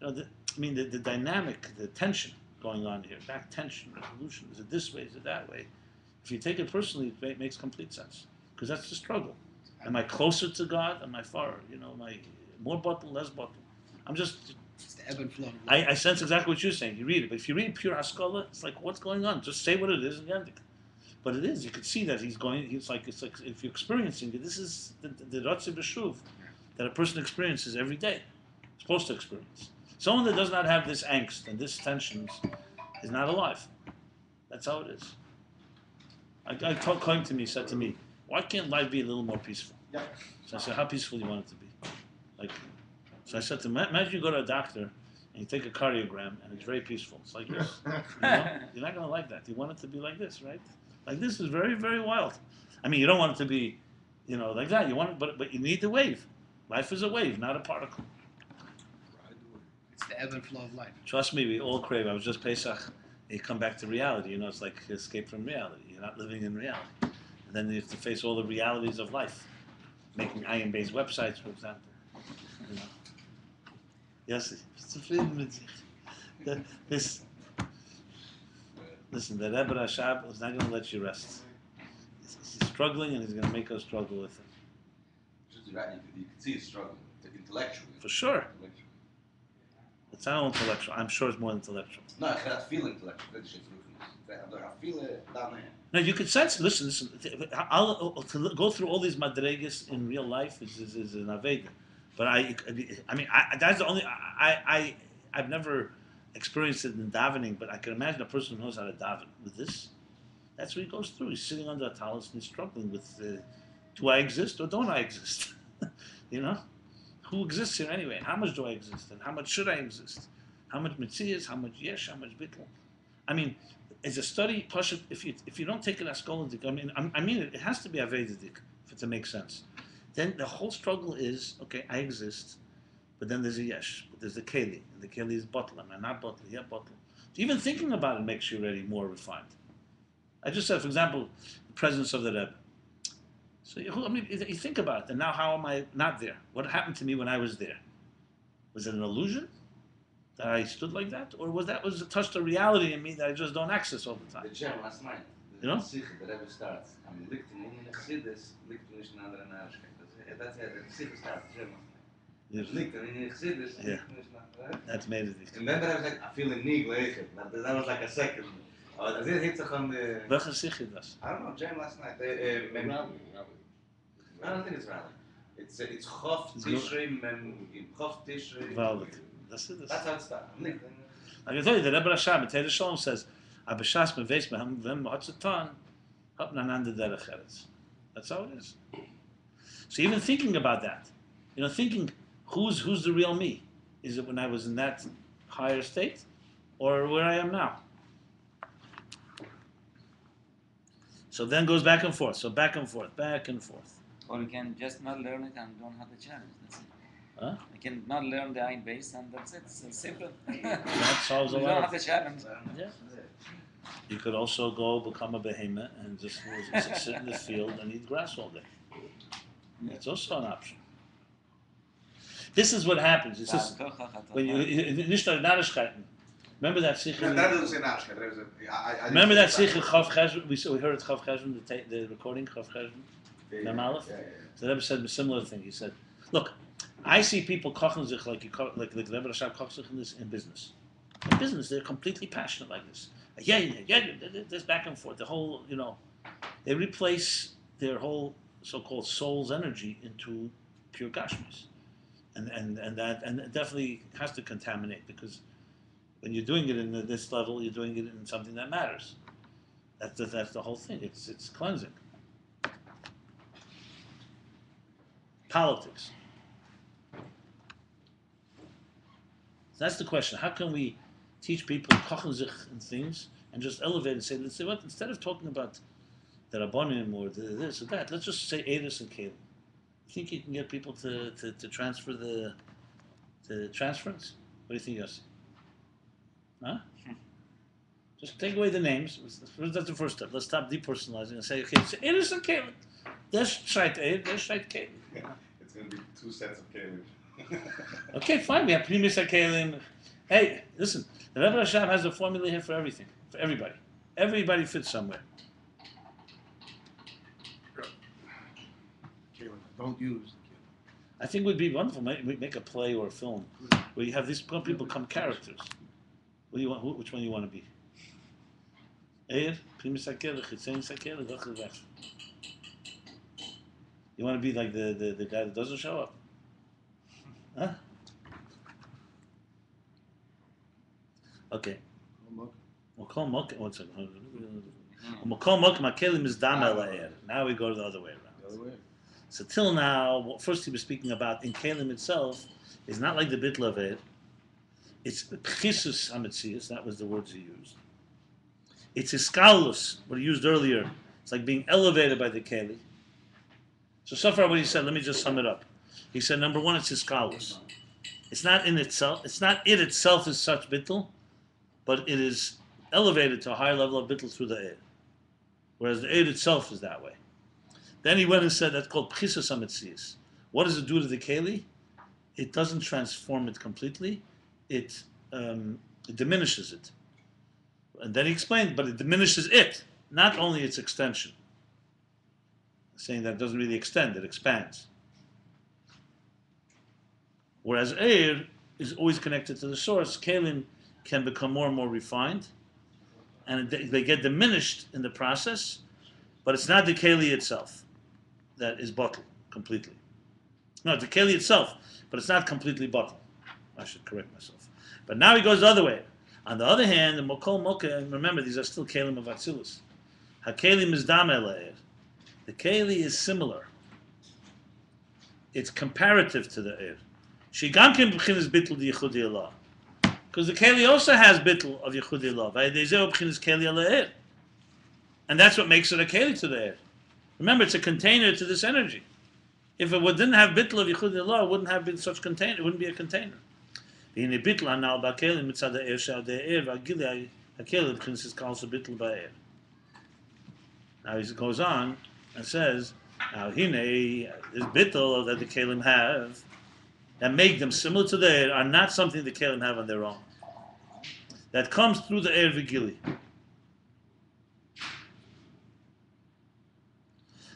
the dynamic, the tension going on here, back tension, resolution, is it this way, is it that way? If you take it personally, it makes complete sense. Because that's the struggle. Am I closer to God? Am I far? Am I more bottle, less bottle? It's the ebb and flow. I sense exactly what you're saying. You read it. But if you read pure Haskalah, it's like, what's going on? Just say what it is and end it. But it is. You can see that it's like if you're experiencing it, this is the Ratzi B'Shuv that a person experiences every day. Supposed to experience. Someone that does not have this angst and this tension is not alive. That's how it is. A guy came to me, said to me, why can't life be a little more peaceful? Yeah. So I said, how peaceful do you want it to be? Like, So I said to him, imagine you go to a doctor and you take a cardiogram and it's very peaceful. It's like this. You're not going to like that. You want it to be like this, right? Like this is very, very wild. I mean, you don't want it to be, like that. You want it, but you need the wave. Life is a wave, not a particle. It's the ebb and flow of life. Trust me, we all crave. I was just Pesach. You come back to reality. It's like escape from reality. You're not living in reality. And then you have to face all the realities of life. Making Ayin Beis websites, for example. Yes, listen, the Rebbe Rashab is not going to let you rest. He's struggling, and he's going to make us struggle with it. Just right, you can see it's struggling. It's intellectually. For sure. It's not intellectual. I'm sure it's more intellectual. No, I can't feel intellectual. That's just I feel it down there. No, you could sense. Listen. To go through all these madregas in real life is an aveda. But I mean, that's the only. I've never experienced it in davening, but I can imagine a person who knows how to daven with this. That's what he goes through. He's sitting under a talus and he's struggling with, do I exist or don't I exist? Who exists here anyway? How much do I exist? And how much should I exist? How much mitzvahs? How much yesh? How much bittul? I mean, as a study, Pashat, if you don't take it as scholadik, I mean it has to be avedidik for it to make sense. Then the whole struggle is, okay, I exist, but then there's a yesh, but there's a keli, and the keli is bottle, am I not bottle? Yeah, bottle. Even thinking about it makes you already more refined. I just said, for example, the presence of the Rebbe. So you think about it, and now how am I not there? What happened to me when I was there? Was it an illusion that I stood like that, or was it touched a reality in me that I just don't access all the time? The gem last night. The sikh, the Rebbe starts. I'm lichting in chassidus, lichting in another anarchik. That's it. The sikh starts. Lichting in chassidus, lichting in That's made it. And then I was like, I feel a knee later. That was like a second. Oh, das hit sich on the. Welche sikh is das? I don't know. Jam last night. Rabbi. I don't think it's Rabbi. It's Chof Tishrei Chof Tishrei. Valid. That's it. That's how it starts. I can tell you, the Rebbe Rashab in Teir Shalom says, "Abishas meveis mehem v'hem hatzatan hap nananda derech eretz." That's how it is. So even thinking about that, thinking who's the real me? Is it when I was in that higher state, or where I am now? So then goes back and forth. So back and forth, back and forth. Or you can just not learn it and don't have the challenge. That's it. Huh? You can not learn the Ayin Beis and that's it. It's simple. That solves a You lot don't of have the challenge. Yeah. You could also go become a behemoth and just sit in the field and eat grass all day. It's also an option. This is what happens. It's just when you remember that sikh. That doesn't say Nashka. Remember that sikh in Chav Cheshvan? We heard at Chav Cheshvan the recording Chav Cheshvan. Aleph. So the Rebbe said a similar thing. He said, "Look, I see people kochen sich like the Rebbe Rashab kochen sich in business. In business, they're completely passionate like this. Yeah. There's back and forth. The whole, they replace their whole so-called soul's energy into pure gashmis, and it definitely has to contaminate because when you're doing it in this level, you're doing it in something that matters. That's the whole thing. It's cleansing. Politics. So that's the question. How can we teach people kochen sich and things and just elevate and say, let's say what? Instead of talking about the Rabbanim or this or that, let's just say Eris and Kalim. You think you can get people to transfer the transference? What do you think, Yossi? Huh? Just take away the names. That's the first step. Let's stop depersonalizing and say, okay, so Eris and Kalim. There's Shreit Eir, there's Shreit Kalim. It's going to be 2 sets of Kalim. Okay, fine. We have Primus Kalim. Hey, listen. The Rebbe Rashab has a formula here for everything, for everybody. Everybody fits somewhere. Kalim, don't use the Kalim. I think it would be wonderful. We make a play or a film where you have these people become characters. What do you want? Which one do you want to be? Eir, Primus Kalim, Chitzein Kalim, Vach. You want to be like the guy that doesn't show up? Huh? Okay. One second. Now we go the other way around. So till now, first he was speaking about in Kalim itself, is not like the bittul of Eir. It's pchisus hametzius. That was the words he used. It's iskalus, what he used earlier. It's like being elevated by the keli. So far what he said, let me just sum it up. He said, number one, it's iskalus. It's not in itself. It's not it itself as such bittul, but it is elevated to a higher level of bittul through the Eir. Whereas the Eir itself is that way. Then he went and said that's called pchisus hametzius. What does it do to the keli? It doesn't transform it completely. It diminishes it. And then he explained, but it diminishes it, not only its extension. Saying that it doesn't really extend, it expands. Whereas Eir is always connected to the source, Kelim can become more and more refined, and they get diminished in the process, but it's not the Keli itself that is bottled completely. No, it's the Keli itself, but it's not completely bottled. I should correct myself. But now he goes the other way. On the other hand, the Mokol Moka, remember, these are still Kelim of Atzilus. HaKelim is Dam Eir. The Keli is similar. It's comparative to the Eir. Shigam b'chinas bittul di yechuda ilayah. Because the Keli also has bittul of yechuda ilayah. V'ayidezeu b'chinas Keli ala Eir. And that's what makes it a Keli to the Eir. Remember, it's a container to this energy. If it didn't have bittul of yechuda ilayah, it wouldn't have been such container. It wouldn't be a container. Now he goes on and says, now this bittul that the kelim have that make them similar to the Eir are not something the kelim have on their own. That comes through the Eir v'gili.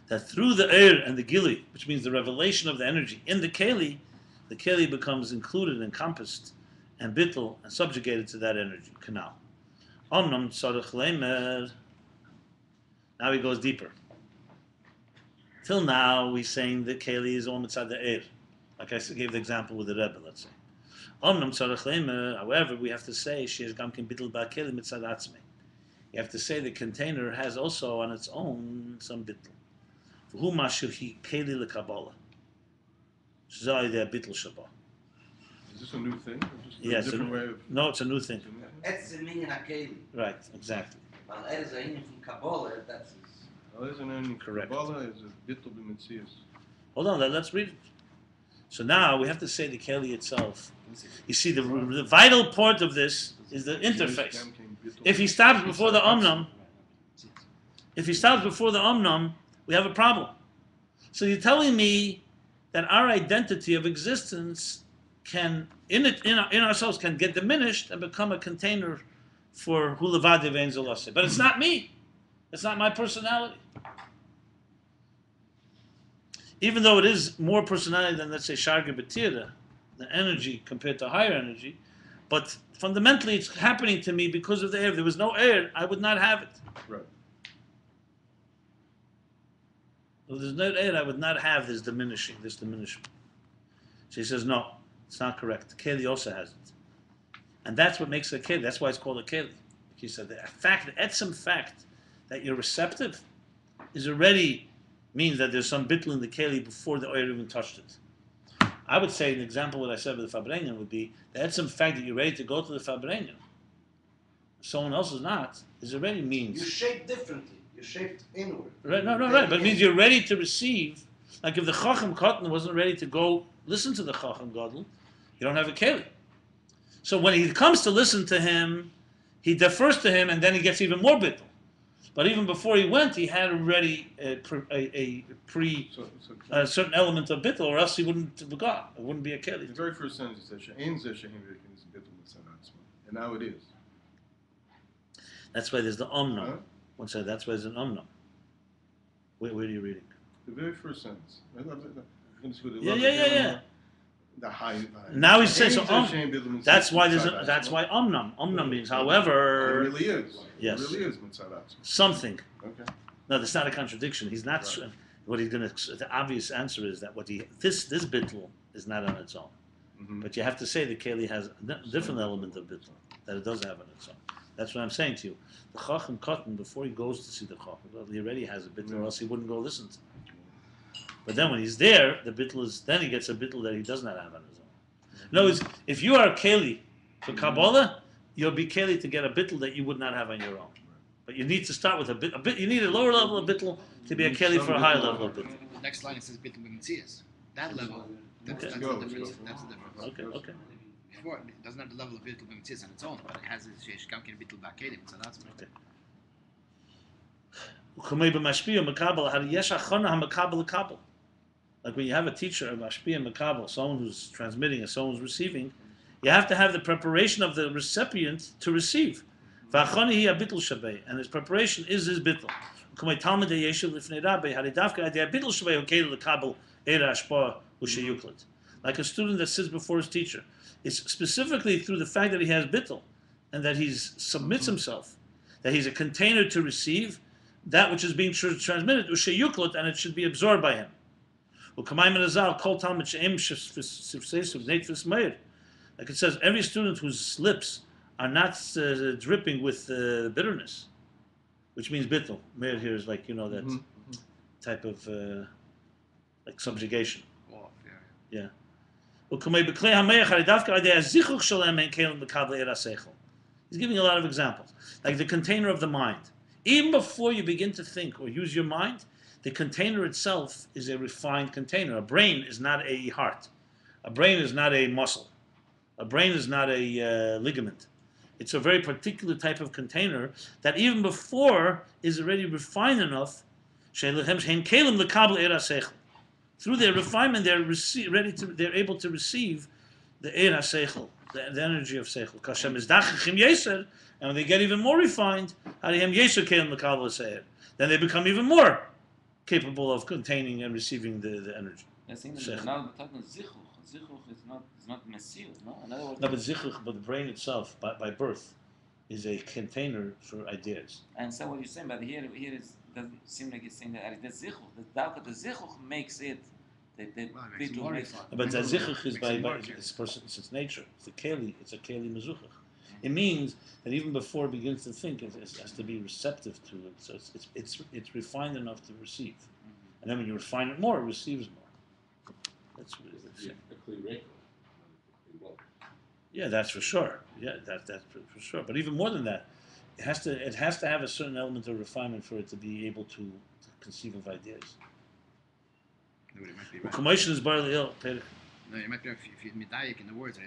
That through the Eir and the gili, which means the revelation of the energy in the keli becomes included, encompassed, and bittul, and subjugated to that energy, canal. Omnam tzarech leimer. Now he goes deeper. Till now, we're saying the keli is all mitzad the Eir. Like I gave the example with the Rebbe, let's say. Omnam tzarech leimer, however, we have to say, she's gamkin bittul ba keli mitzad atzmei. You have to say the container has also on its own some bittul. V'hu mashu hi keli lekabbalah. Shazai de bittul shabbat. Is this a new thing? Or just Yes, a different way of... no, it's a new thing. It's a meaning akeli. Right, exactly. Well, it is a meaning from Kabbalah. That's Oh, isn't any Correct. Kabbalah is a bittul b'metzias. Hold on, let's read it. So now we have to say the Keli itself. You see, the vital part of this is the interface. If he stops before the Omnam, we have a problem. So you're telling me that our identity of existence can, in ourselves, can get diminished and become a container for hu levad ve'ein zelase. But it's not me. It's not my personality. Even though it is more personality than, let's say, Sharga B'tira, the energy compared to higher energy, but fundamentally it's happening to me because of the Eir. If there was no Eir, I would not have it. Right. If there's no Eir, I would not have this diminishment. So he says, no, it's not correct. The Keli also has it. And that's what makes it a Keli. That's why it's called a Keli. He said, the etzem fact that you're receptive is already means that there's some bittul in the keli before the oil even touched it. I would say an example what I said with the fabrengen would be the etzem fact that you're ready to go to the fabrengen. If someone else is not, is already means. You're shaped differently. You're shaped inward. Right, right. But it means you're ready to receive. Like if the Chacham Katan wasn't ready to go listen to the Chacham Gadol, you don't have a keli. So when he comes to listen to him, he defers to him, and then he gets even more bittul. But even before he went, he had already a certain element of bittul, or else he wouldn't have gone. It wouldn't be a keli. The very first sentence says, "She'ein zeh shehim v'kin is bittul mitzad atzma," and now it is. That's why there's the omnam. Huh? One side. That's why there's an omnam. Where are you reading? The very first sentence. Yeah. The high. Now he says so. She'ein zeh shehim That's why there's. mitzad That's atzma. why omnam. Omnam means, however, It really is. Yes. It really is mitzad atzma. something. Okay. No, that's not a contradiction. He's not. Right. What he's going to. The obvious answer is that this bittul is not on its own. Mm-hmm. But you have to say the keli has a different element of bittul that it doesn't have on its own. That's what I'm saying to you. The Chacham Katan, before he goes to see the Chacham, he already has a bittul, or else he wouldn't go listen to it. But then when he's there, the bittul is. Then he gets a bittul that he does not have on his own. In other words, if you are a keli for Kabbalah, you'll be keli to get a bittul that you would not have on your own. But you need to start with a bit. You need a lower level of bittul to be a keli for a higher level of bittul. The next line it says Bittul b'mitzias. That level, that's Okay. the difference. That's the difference. Okay. Before, it doesn't have the level of Bittul b'mitzias on its own, but it has this Sheish Kamkin Bittul b'akedim, so that's Okay. Uchumei b'mashpia mekabel had yesh achana hamekabel lekabel. Like when you have a teacher, a mashpia mekabel, someone who's transmitting and someone who's receiving, you have to have the preparation of the recipient to receive. V'achani hi abittul shabei, and his preparation is his bittul. Uchumei talmid yeshiv lifnei Rabbi had dafka adi abittul shabei hokeil lekabel era ashpa u'sheyuklet. Like a student that sits before his teacher, it's specifically through the fact that he has bittul and that he submits himself, that he's a container to receive that which is being transmitted u'sheyuklet, and it should be absorbed by him. Like it says, every student whose lips are not dripping with bitterness, which means bittul. Meir here is like, that type of like subjugation. off, Yeah. He's giving a lot of examples. Like the container of the mind. Even before you begin to think or use your mind, the container itself is a refined container. A brain is not a heart. A brain is not a muscle. A brain is not a ligament. It's a very particular type of container that even before is already refined enough. Through their refinement, they're able to receive the eir haseichel, the energy of seichel. Kashem is dachachim yeser, and when they get even more refined, harihem yeser kelim l'kabel seir, then they become even more capable of containing and receiving the energy. I think that now we're talking zichuch. Zichuch is not mesiu, no? In other words, No, but zichuch, but the brain itself, by birth, is a container for ideas. I understand what you're saying, but here is doesn't seem like you're saying that the zichuch, the zichuch makes it. Well, But the zichuch is by its person, it's its nature. It's a keli mezuchach. It means that even before it begins to think, it has to be receptive to it. So it's refined enough to receive, and then when you refine it more, it receives more. That's what it is. Yeah, that's for sure. Yeah, that's for sure. But even more than that, it has to have a certain element of refinement for it to be able to conceive of ideas. No, it might be Well, commotion is barely ill. No, you might be if you medayik in the words,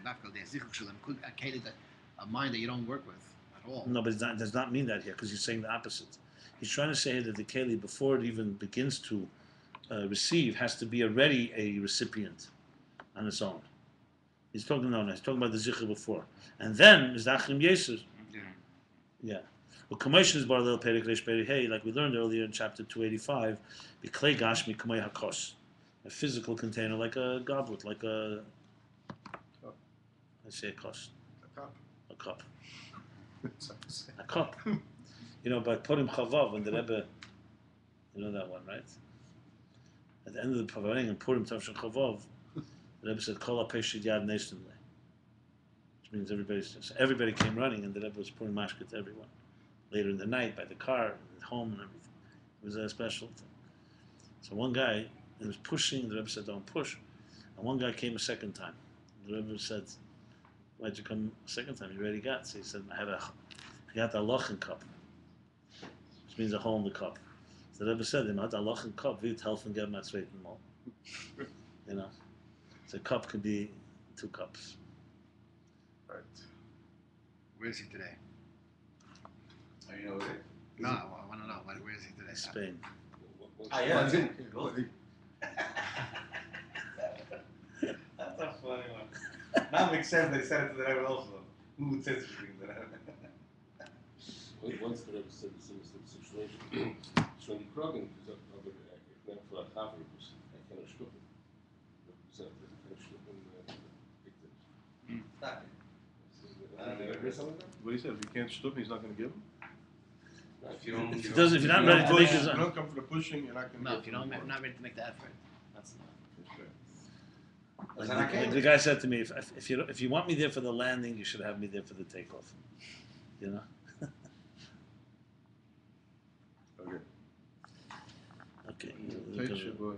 a mind that you don't work with at all. No, but it does not mean that here because he's saying the opposite. He's trying to say that the keli, before it even begins to receive, has to be already a recipient on its own. He's talking about the zikr before, and then is the achrim yeser. Yeah. Well, commotion is barlel perik reish perik hey, like we learned earlier in chapter 285, biklei gashmi kamei hakos, a physical container like a goblet, like a I say a kos, a cup. A cup. By Purim Chavav, when the Rebbe, that one, right? At the end of the Pavaring in Purim Tavshin Chavav, the Rebbe said, Kol HaPeshid Yad Neistimle. Which means everybody came running, and the Rebbe was pouring mashka to everyone. Later in the night, by the car, at home, and everything. It was a special thing. So one guy, he was pushing, the Rebbe said, don't push. And one guy came a second time. The Rebbe said, why'd you come a second time? You already got. So he said, I got a lochen cup, which means a hole in the cup. So the Rebbe said, "I had a lochen cup. We'd help and get my sweet and more." So a cup could be 2 cups. Right. Where is he today? Oh, you know what? No, I want to know. Where is he today? Spain. Yeah. That's a funny one. Now makes sense they said it to the Rebbe also. Who would say such a thing to the Rebbe? Once the Rebbe said the same situation, schon die Krogen gesagt, aber ich nehme für ein Haferbus, ich kann nicht stoppen. Ich kann nicht stoppen, What he said, if he can't stoop, he's not going to give him? If you don't, If you're not ready to make his You don't come for the pushing, you're not going to No, give if you're not ready to make the effort, that's not. Like the guy said to me, if you want me there for the landing, you should have me there for the takeoff. Okay. Okay. Take Shavuot.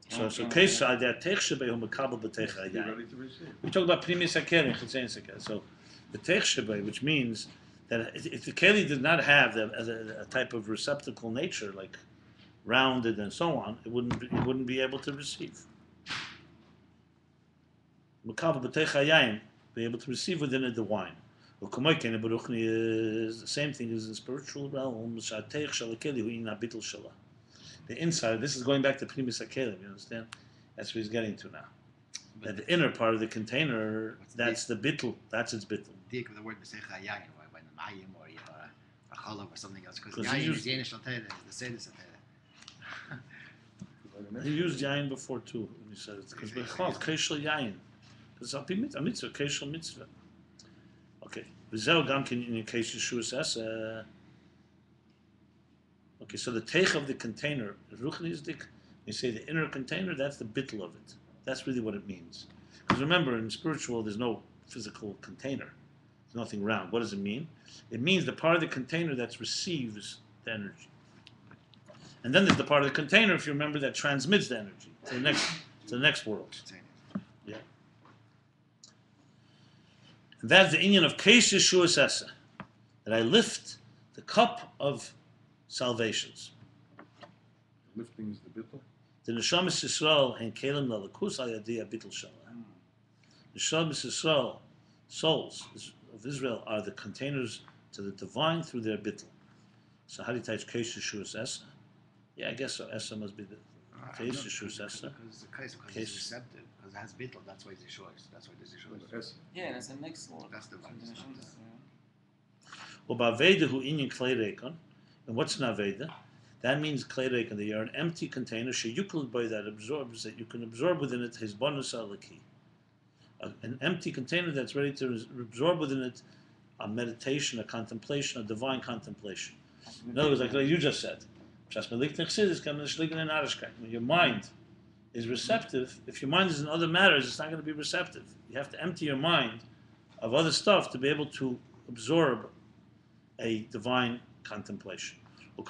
So case that techshebe hu makabel b'teich Be hayayin. ready to receive. We talk about primis hakelim, chitzein sekel. So the techshebe, which means that if the keli did not have a type of receptacle nature, like rounded and so on, it wouldn't be able to receive. Makabel b'teich hayayin, be able to receive within it the wine. Is the same thing as in spiritual realm. The inside, this is going back to primis hakelim, you understand? That's what he's getting to now. That the inner part of the container, that's the bittul, that's its bittul. The word Besecha Yayin, or when the Mayim or a Cholov or something else, because 'Cause Yayin he is used- Yenish Latera, is the Sedis Latera. He used yayin before too, when he said it. Because keshel yayin. Because I'll be mitzvah, keshel mitzvah. Okay. V'zeu gam kin in case Yeshua says. Okay, so the teich of the container, ruchnisdik, you say the inner container, that's the bittul of it. That's really what it means. Because remember, in spiritual, there's no physical container. There's nothing round. What does it mean? It means the part of the container that receives the energy. And then there's the part of the container, if you remember, that transmits the energy to the next world. Yeah. And that's the inyan of Kesh Yeshua Sesa, that I lift the cup of salvations. Lifting is the bittul. The Neshamas Yisrael and Kelim Lalakus Al Yadiyah Bittul Shala. The Neshamas Yisrael, souls of Israel, are the containers to the divine through their bittul. So how do you teach Kesh Yeshua Sesa? Yeah, I guess so. Esa must be the Kesh Yeshua Sesa. Because it's receptive, because it has Bittul, that's why it's Yeshua. That's why there's Yeshua. Yes. Yeah, that's the next word. That's the one. Ubaveda hu inyan klei rekon. And what's an aveda? That means klei rekon, that you're an empty container, sheyukul by that absorbs, that you can absorb within it his bonus alaki. An empty container that's ready to absorb within it a meditation, a contemplation, a divine contemplation. In other words, like you just said, when your mind is receptive, if your mind is in other matters, it's not going to be receptive. You have to empty your mind of other stuff to be able to absorb a divine contemplation. An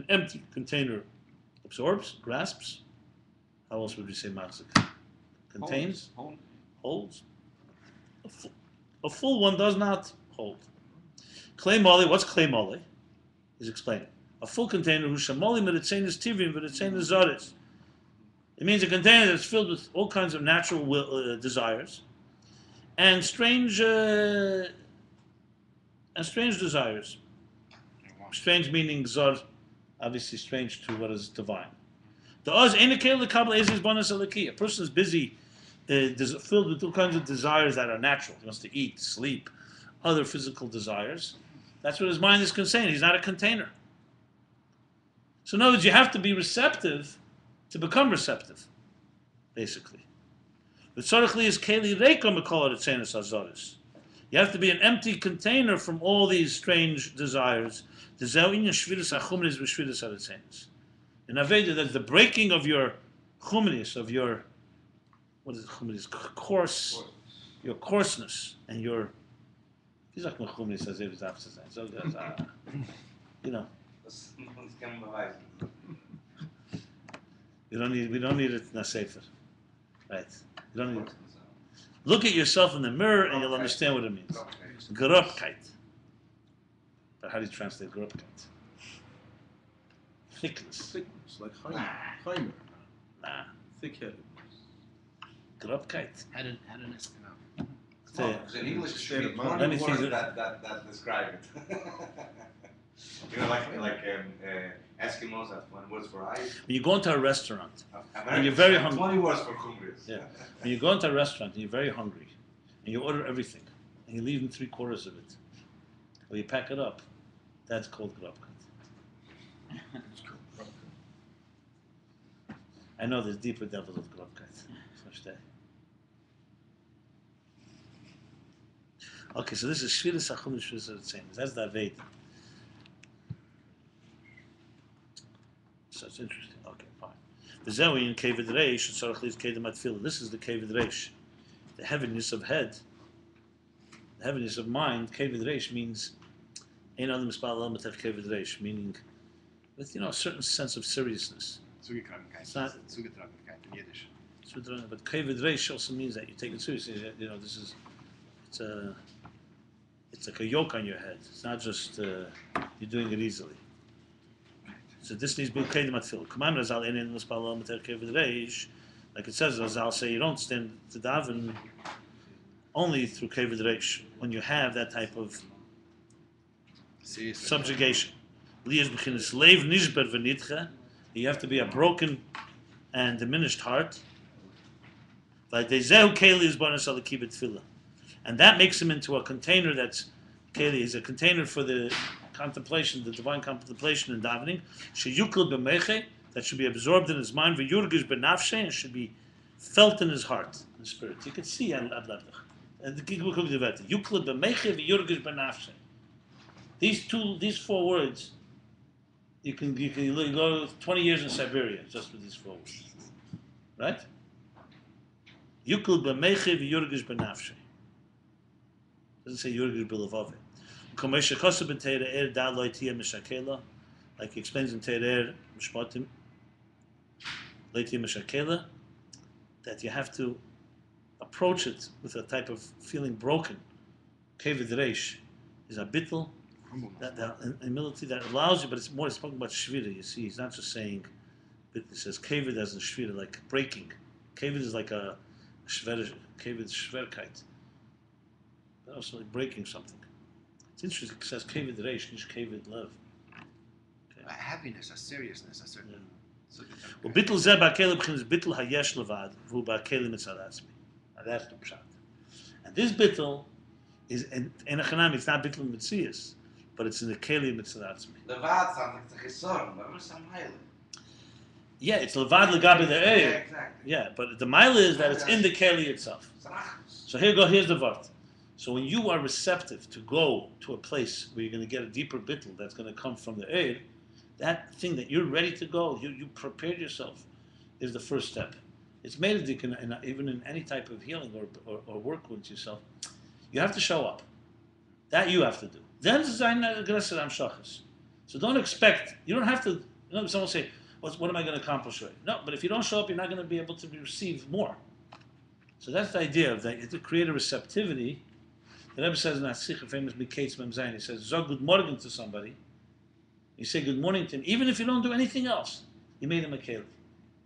empty container absorbs, grasps. How else would we say machzik? Contains, holds. A full one does not hold. Clay molly, what's clay molly? He's explaining. A full container, whose shamoli meditzenis tivim meditzenis zaris. It means a container that's filled with all kinds of natural desires and strange desires. Strange meaning zar, obviously strange to what is divine. The oz enikele kabel ezis bonus alaki. A person is busy, filled with all kinds of desires that are natural. He wants to eat, sleep, other physical desires. That's what his mind is contained. He's not a container. So in other words, you have to be receptive to become receptive, basically. The tzarich is keli reiko mekol hatzenos hazaris. You have to be an empty container from all these strange desires. The zeu inyan shviras hachumris v'shviras haretzenos. In Aveda, that's the breaking of your chumris, of your, what is it, chumris? Coarse, your coarseness, and your, you know, we don't need it in a sefer, right? You don't need it. Look at yourself in the mirror and you'll understand what it means. Gerupkeit. But how do you translate gerupkeit? Thickness. Thickness, like Chaimer. Nah. Thick-headed. Gerupkeit. Headedness. In English, it should be Let 20 me see words that- that describe it. You know, like Eskimos have 20 words for eyes. When you go into a restaurant, Americans you're very have hungry. 20 words for kumris. Yeah. When you go into a restaurant and you're very hungry, and you order everything, and you leave in 3/4 of it, or you pack it up, that's called grubkeit. I know there's deeper levels of grubkeit. Okay, so this is Shviras Achum and Shviras Haretzenos. That's the Aveda. So it's interesting. Okay, fine. The Zewi in Kevid Reish, Tzarech Liz Kedem Atfilah. This is the Kevid Reish. The heaviness of head, the heaviness of mind. Kevid Reish means Ein Adam Mispal El Matef Kevid Reish, meaning with a certain sense of seriousness. Zugetragenkeit. It's not- Zugetragenkeit in Yiddish. But kavod reish also means that you take it seriously. It's like a yoke on your head. It's not just you're doing it easily. So this needs to be kedim atfil. Kamam Razal einin l'spalal mater kavod reish. Like it says, Razal say you don't stand to daven only through kavod reish when you have that type of subjugation. You have to be a broken and diminished heart. And that makes him into a container that's keli is a container for the contemplation, the divine contemplation and davening. That should be absorbed in his mind. And should be felt in his heart, in the spirit. You can see these four words. You can go 20 years in Siberia just with these four words, right? Yukul b'meichiv yurgish b'nafshe. Doesn't say yurgish b'levave. Kamesha kosa b'teira er da loitia mishakela, like he explains in Teir Mishpatim, loitia mishakela, that you have to approach it with a type of feeling broken. Keved reish is a bittul. That humility that allows you, but it's more spoken about shvira. You see, he's not just saying, but he says kavod as in shvira, like breaking. Kavod is like a shver, kavod is shverkeit, but also like breaking something. It's interesting. It says kavod reish, nish kavod lev. A heaviness, a seriousness, a certain. Well, bittul zeh ba'kelim b'chinas bittul hayesh levad v'hu ba'kelim mitzad atzmi. Now that's the pshat. And this bittul is in a chanami. It's not bittul mitzias. But it's in the keli mitzvah. Levad sounds like it's a chisorn, but we're some highlight. Yeah, it's levad legabe the Yeah, eir. exactly. Yeah, but the mile is that it's in the keli itself. So here's the vart. So when you are receptive to go to a place where you're going to get a deeper bittul that's going to come from the eir, that thing that you're ready to go, you prepared yourself, is the first step. It's made even in any type of healing or work with yourself. You have to show up. That you have to do. Then so don't expect. You don't have to. Someone will say, "What am I going to accomplish?" Right? No, but if you don't show up, you're not going to be able to receive more. So that's the idea of that. You have to create a receptivity. The Rabbi says in that Sikh, famous Miketz Memzayin, he says, "Zog good morning" to somebody. You say good morning to him, even if you don't do anything else. You made him a keli.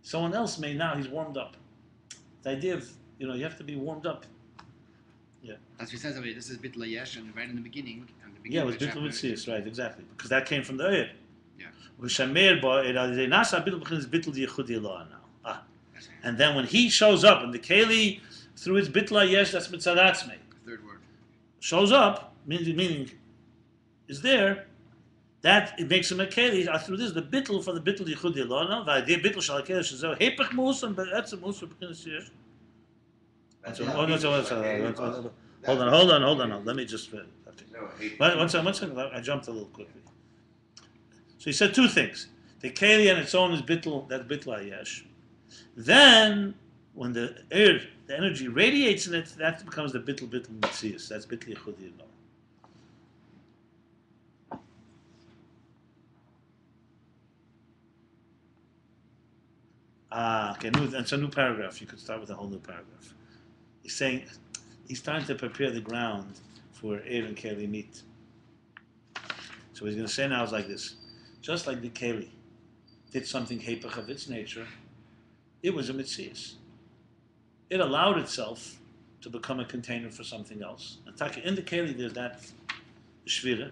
Someone else may now. He's warmed up. The idea of you have to be warmed up. Yeah. As we said, this is Bittul Yesh, and right in the beginning. Yeah, it was Bittul Mitzias, right, exactly. Because that came from the Eir. Yeah. And then when he shows up, and the Keli, through his Bittul Yesh, that's Mitzad Atzmei. Third word. Shows up, meaning is there, that it makes him a Keli. Through this, the Bittul for the Bittul Yichud Yilana, the Bittul Shal Keli Shazel, Hepech Musan, but that's a Musan B'chinas Yesh. Hold on. Let me just. Okay. One second. I jumped a little quickly. So he said two things. The keli on its own is bittul. That's bittul hayesh. Then, when the energy radiates in it, that becomes the bittul mitzias. That's bittul yechuda. Okay. It's a new paragraph. You could start with a whole new paragraph. He's saying. He's trying to prepare the ground for Eir and Keli meet. So he's going to say now is like this. Just like the Keli did something hepech of its nature, it was a mitzias. It allowed itself to become a container for something else. In the Keli there's that shvira.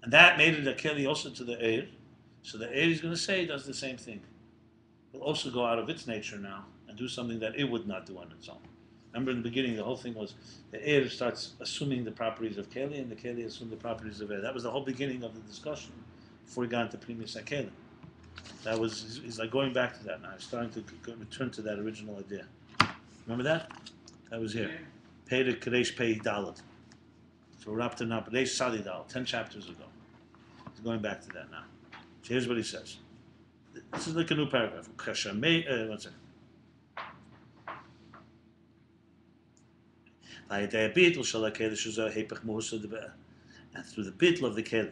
And that made it a Keli also to the Eir. So the Eir is going to say does the same thing. It will also go out of its nature now and do something that it would not do on its own. Remember in the beginning, the whole thing was the Eir starts assuming the properties of Keli, and the Keli assume the properties of Eir. That was the whole beginning of the discussion before he got into Primus HaKeli. That was, he's like going back to that now. He's starting to return to that original idea. Remember that? That was here. Pei to Kadesh Pei Dalet. So we're up to now, Kadesh Sadi Dalet, 10 chapters ago. He's going back to that now. So here's what he says. This is like a new paragraph. One second. And through the bittul of the keli,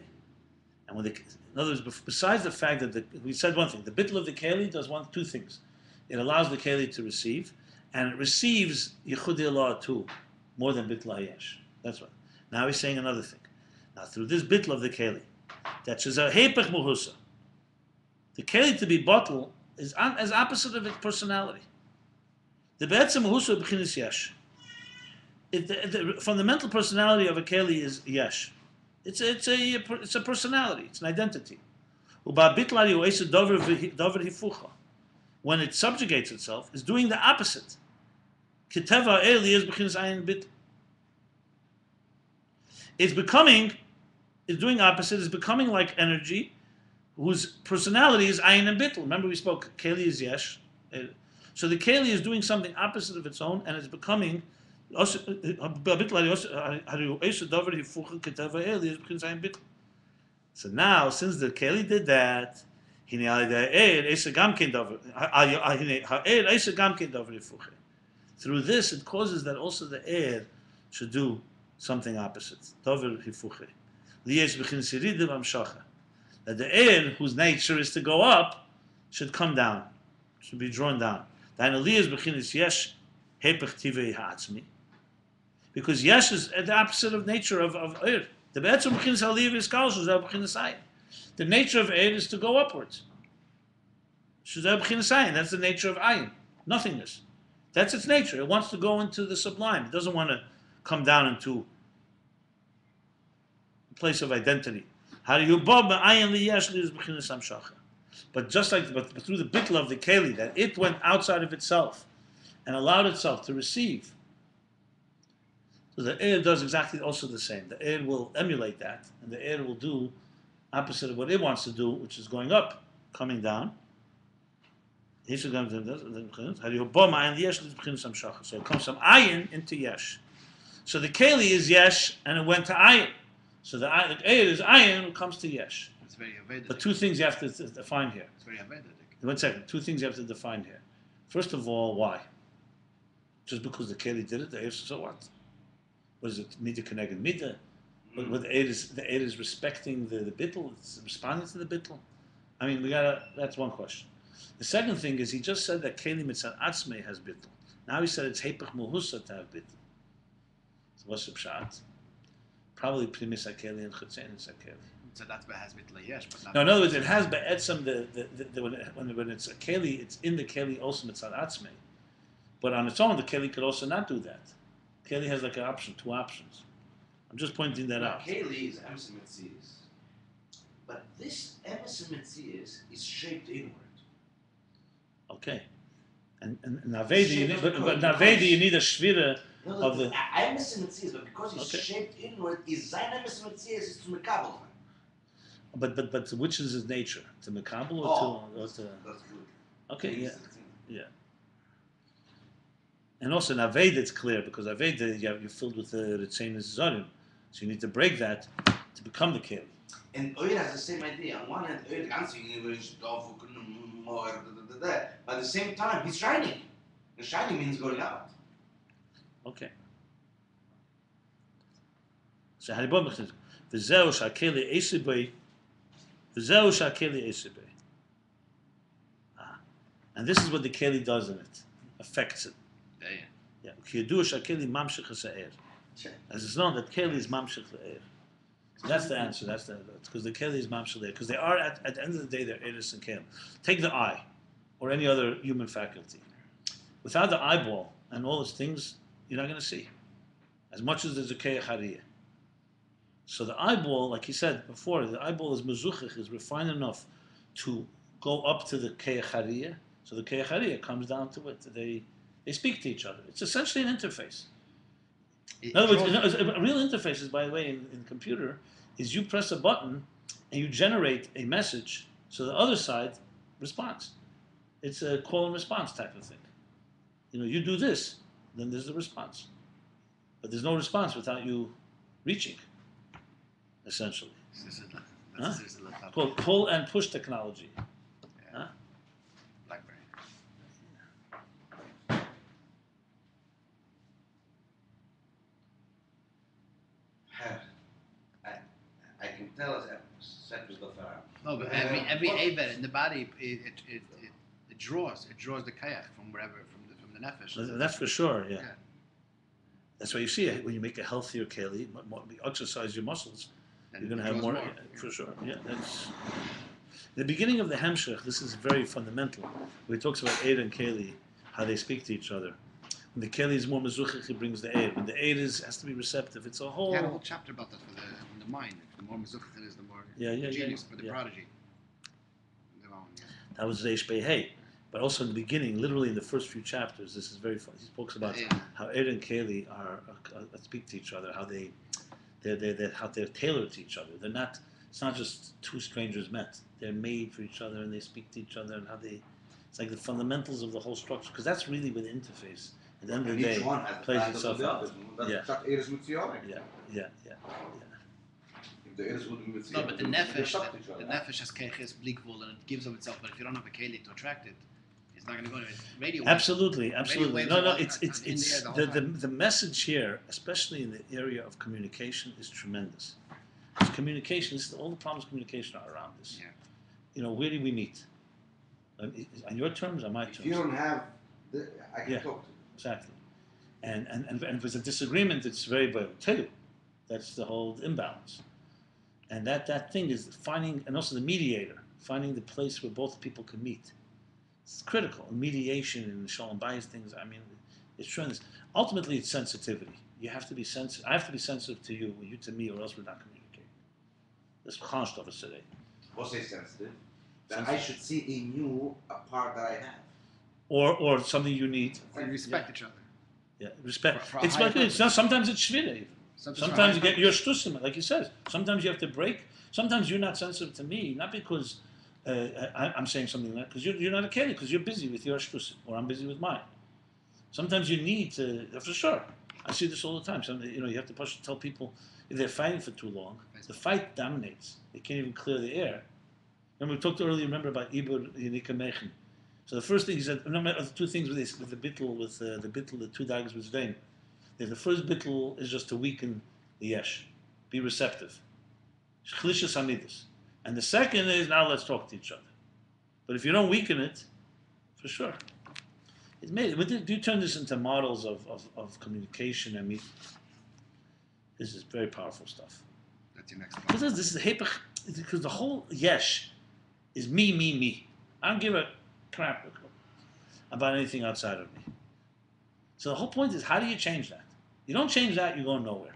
And when in other words, besides the fact that we said one thing, the bittul of the keli does two things. It allows the keli to receive, and it receives yechuda too, more than bittul hayesh. That's right. Now he's saying another thing. Now through this bittul of the keli, that is a hepech muhusa. The keli to be bottle is as opposite of its personality. The be'etzem muhusa b'chinas yesh. The fundamental personality of a keli is yesh. It's a personality. It's an identity. When it subjugates itself, it's doing the opposite. It's doing opposite. It's becoming like energy, whose personality is ayin and bittul. Remember we spoke. Keli is yesh. So the keli is doing something opposite of its own, and it's becoming. So now, since the keli did that, through this, it causes that also the air should do something opposite. That the air, whose nature is to go up, should come down, should be drawn down. Because yesh is the opposite of nature of air. The nature of air is to go upwards. That's the nature of ayin, nothingness. That's its nature. It wants to go into the sublime. It doesn't want to come down into a place of identity. But just like through the bittul of the keli, that it went outside of itself and allowed itself to receive. So the air does exactly also the same. The air will emulate that, and the air will do opposite of what it wants to do, which is going up, coming down. So it comes from ayin into yesh. So the keli is yesh, and it went to ayin. So the air is ayin, it comes to yesh. It's very Vedic. But two things you have to define here. It's very Vedic. 1 second. Two things you have to define here. First of all, why? Just because the keli did it, the air, so what? What is it? Midah connected midah. But the air is respecting the bittul. It's responding to the bittul. I mean, that's one question. The second thing is he just said that keli mitzad atzmei has bittul. Now he said it's hepech muhusa to have bittul. So what's the pshat? Probably primis hakeli and chutzenis hakeli. So that's why it has bittul yesh, but not. No, in other words, it has be'etzem when it's a keli, it's in the keli also mitzad atzmei. But on its own, the keli could also not do that. Keli has like an option, two options. I'm just pointing that out. Keli is emes metzias, but this emes metzias is shaped inward. Okay, and Navedi, you need, but Navedi, you need a shvira of the. Emes metzias, but because it's Okay. shaped inward, is zayin emes metzias is to mekabel. But which is his nature? To mekabel or to? That's good. Okay, yeah. And also in Aved it's clear because Aved you're filled with the Ritzenis Zorim, so you need to break that to become the keli. And Oyer has the same idea. On one hand, Oyer answering more, but at the same time, he's shining. And shining means going out. Okay. So Haribon says, "V'zeu shakeli esibei, v'zeu shakeli esibei." And this is what the keli does in it, affects it. Yeah. Kiyadu shakeli mamshich ha'er. As it's known that keli is mamshich ha'er. So that's the answer. That's because the keli is mamshich ha'er. Because they are at the end of the day they're eris and keli. Take the eye, or any other human faculty. Without the eyeball and all those things, you're not going to see. As much as there's a kei hariyah. So the eyeball, like he said before, the eyeball is mezuchich, is refined enough to go up to the kei hariyah. So the kei hariyah comes down to it. They speak to each other. It's essentially an interface. In other words, a real interface is, by the way, in computer, is you press a button and you generate a message so the other side responds. It's a call and response type of thing. You do this, then there's a response. But there's no response without you reaching, essentially. Called pull and push technology. I can tell us Cyprus the No, but every aver in the body, it draws the kayak from wherever, from the nefesh. That's for sure, yeah. Yeah. That's why you see it when you make a healthier keli, exercise your muscles, And you're going to it have draws more, more. for sure. Yeah, that's the beginning of the hemshech. This is very fundamental. Where he talks about Eid and keli, how they speak to each other. When the keli is more mezuchich, he brings the Eid. When the Eid has to be receptive, it's a whole. He had a whole chapter about that for the mind. The more mezuchach it is, the more genius for the prodigy. That was Reish Behei. But also in the beginning, literally in the first few chapters, this is very fun. He talks about how Eid and keli speak to each other, how they're tailored to each other. They're not. It's not just two strangers met. They're made for each other, and they speak to each other, and how they. It's like the fundamentals of the whole structure, because that's really where the interface. At the end of the day, plays itself out. Yeah. No, but the nefesh has keches bleakvul, and it gives of itself. But if you don't have a keli to attract it, it's not going to go anywhere. Radio. Absolutely. waves No, are it's in the air the message here, especially in the area of communication, is tremendous. Because communication, all the problems of communication are around this. Yeah. You know, where do we meet? On your terms or my terms? If you don't have, I can Yeah. talk to you. Exactly. And if there's a disagreement, it's very bad too. That's the whole imbalance. And that thing is finding, and also the mediator, finding the place where both people can meet. It's critical. Mediation and Shalom Bayis things, I mean, it's tremendous. Ultimately, it's sensitivity. You have to be sensitive. I have to be sensitive to you, you to me, or else we're not communicating. That's Khanstoff today. What's say sensitive? That I should see in you a part that I have. Or something you need. We respect each other. Yeah, respect. For a It's higher like it's not. Sometimes it's shvira even. Sometimes you get your shtusim, like he says. Sometimes you have to break. Sometimes you're not sensitive to me, not because I'm saying something like because you're not a keli, because you're busy with your shtusim, or I'm busy with mine. Sometimes you need to, for sure. I see this all the time. You have to tell people if they're fighting for too long, the fight dominates. They can't even clear the air. Remember we talked earlier. Remember about Ibur Yenika Mechen. So the first thing he said, the two things with the bittul, the two daggers with Zdain. The first bittul is just to weaken the yesh, be receptive. Shchlishas hamidus. And the second is now let's talk to each other. But if you don't weaken it, for sure. It's made. Do you turn this into models of communication and meet? This is very powerful stuff. That's your next one. Because this is the hepech, because the whole yesh is me. I don't give a crap about anything outside of me. So the whole point is, how do you change that? You don't change that, you're going nowhere.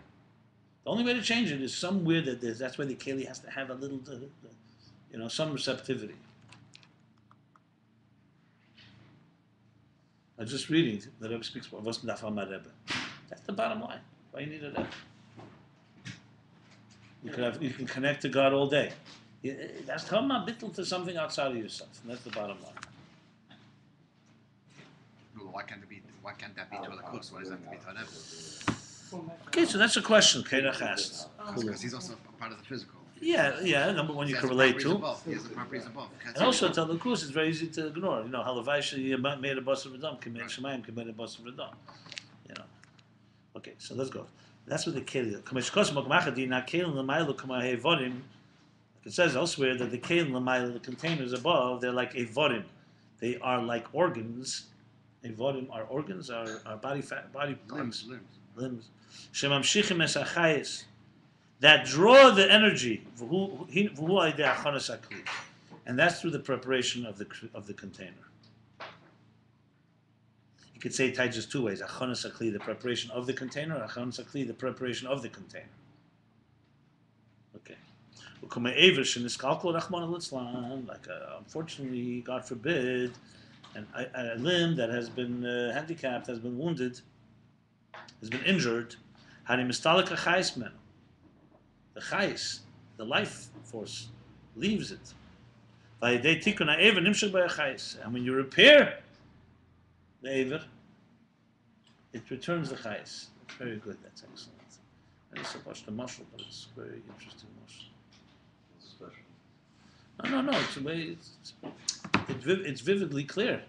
The only way to change it is somewhere that's where the keli has to have a little, some receptivity. I'm just reading the Rebbe speaks about was Rebbe. That's the bottom line. Why you need a Rebbe? You can connect to God all day. That's talking about bittul to something outside of yourself, and that's the bottom line. Well, why can't that be to other cooks? Why does that have to be to an ever? Okay, so that's a question Kairach asked. Because he's also a part of the physical. Yeah, number one you can relate to. He has the properties of both. And also tell the course it's very easy to ignore. Halavai made a bus of Radam, Kemet Shemayim, Kemet a bus of Radam. Okay, so let's go. That's what the keli. It says elsewhere that the keli l'mayla, the containers above, they're like evorim. They are like organs. Evorim are organs, are body parts, limbs. Shemamshichim es achayis, that draw the energy. And that's through the preparation of the container. You could say it tied just two ways: achonas akli, the preparation of the container; achonas akli, the preparation of the container. Okay. Like unfortunately, God forbid, a limb that has been handicapped, has been wounded, has been injured. The chayis, the life force, leaves it. And when you repair the aver, it returns the chayis. Very good, that's excellent. It's supposed to muscle, but it's very interesting muscle. No. It's a way. It's vividly clear.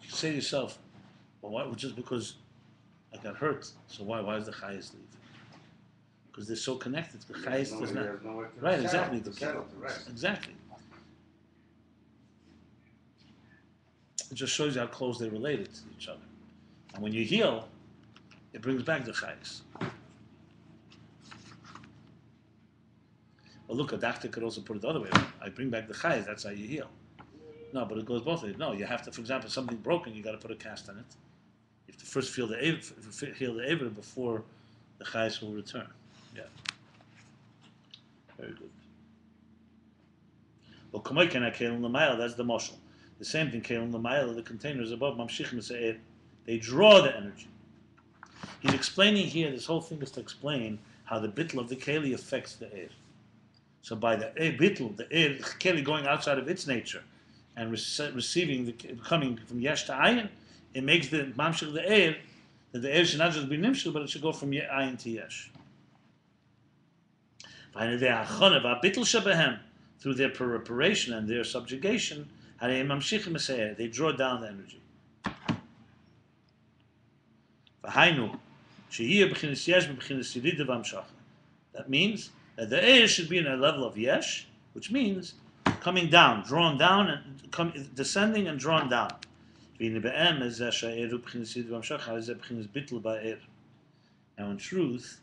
You say to yourself, "Well, why? Just because I got hurt, so why is the chayis leave?" because they're so connected. The There's chayes does not. Right, exactly. To settle, to rest. Exactly. It just shows you how close they're related to each other. And when you heal, it brings back the chayes. Well, look, a doctor could also put it the other way. I bring back the chayes, that's how you heal. No, but it goes both ways. No, you have to, for example, something broken, you got to put a cast on it. You have to first heal the aver before the chayes will return. Yeah. Very good. Well, kamay kana kelim l'mayla, that's the moshel. The same thing, kelim l'mayla, the containers above, mamshichim say they draw the energy. He's explaining here, this whole thing is to explain how the bittul of the keli affects the air. So by the bittul, the air, the keli going outside of its nature and receiving, coming from yesh to ayin, it makes the mamshich the air, that the air should not just be nimshich, but it should go from ayin to yesh. Through their preparation and their subjugation, they draw down the energy. That means that the air should be in a level of yesh, which means coming down, drawn down, and descending and drawn down. Now, in truth,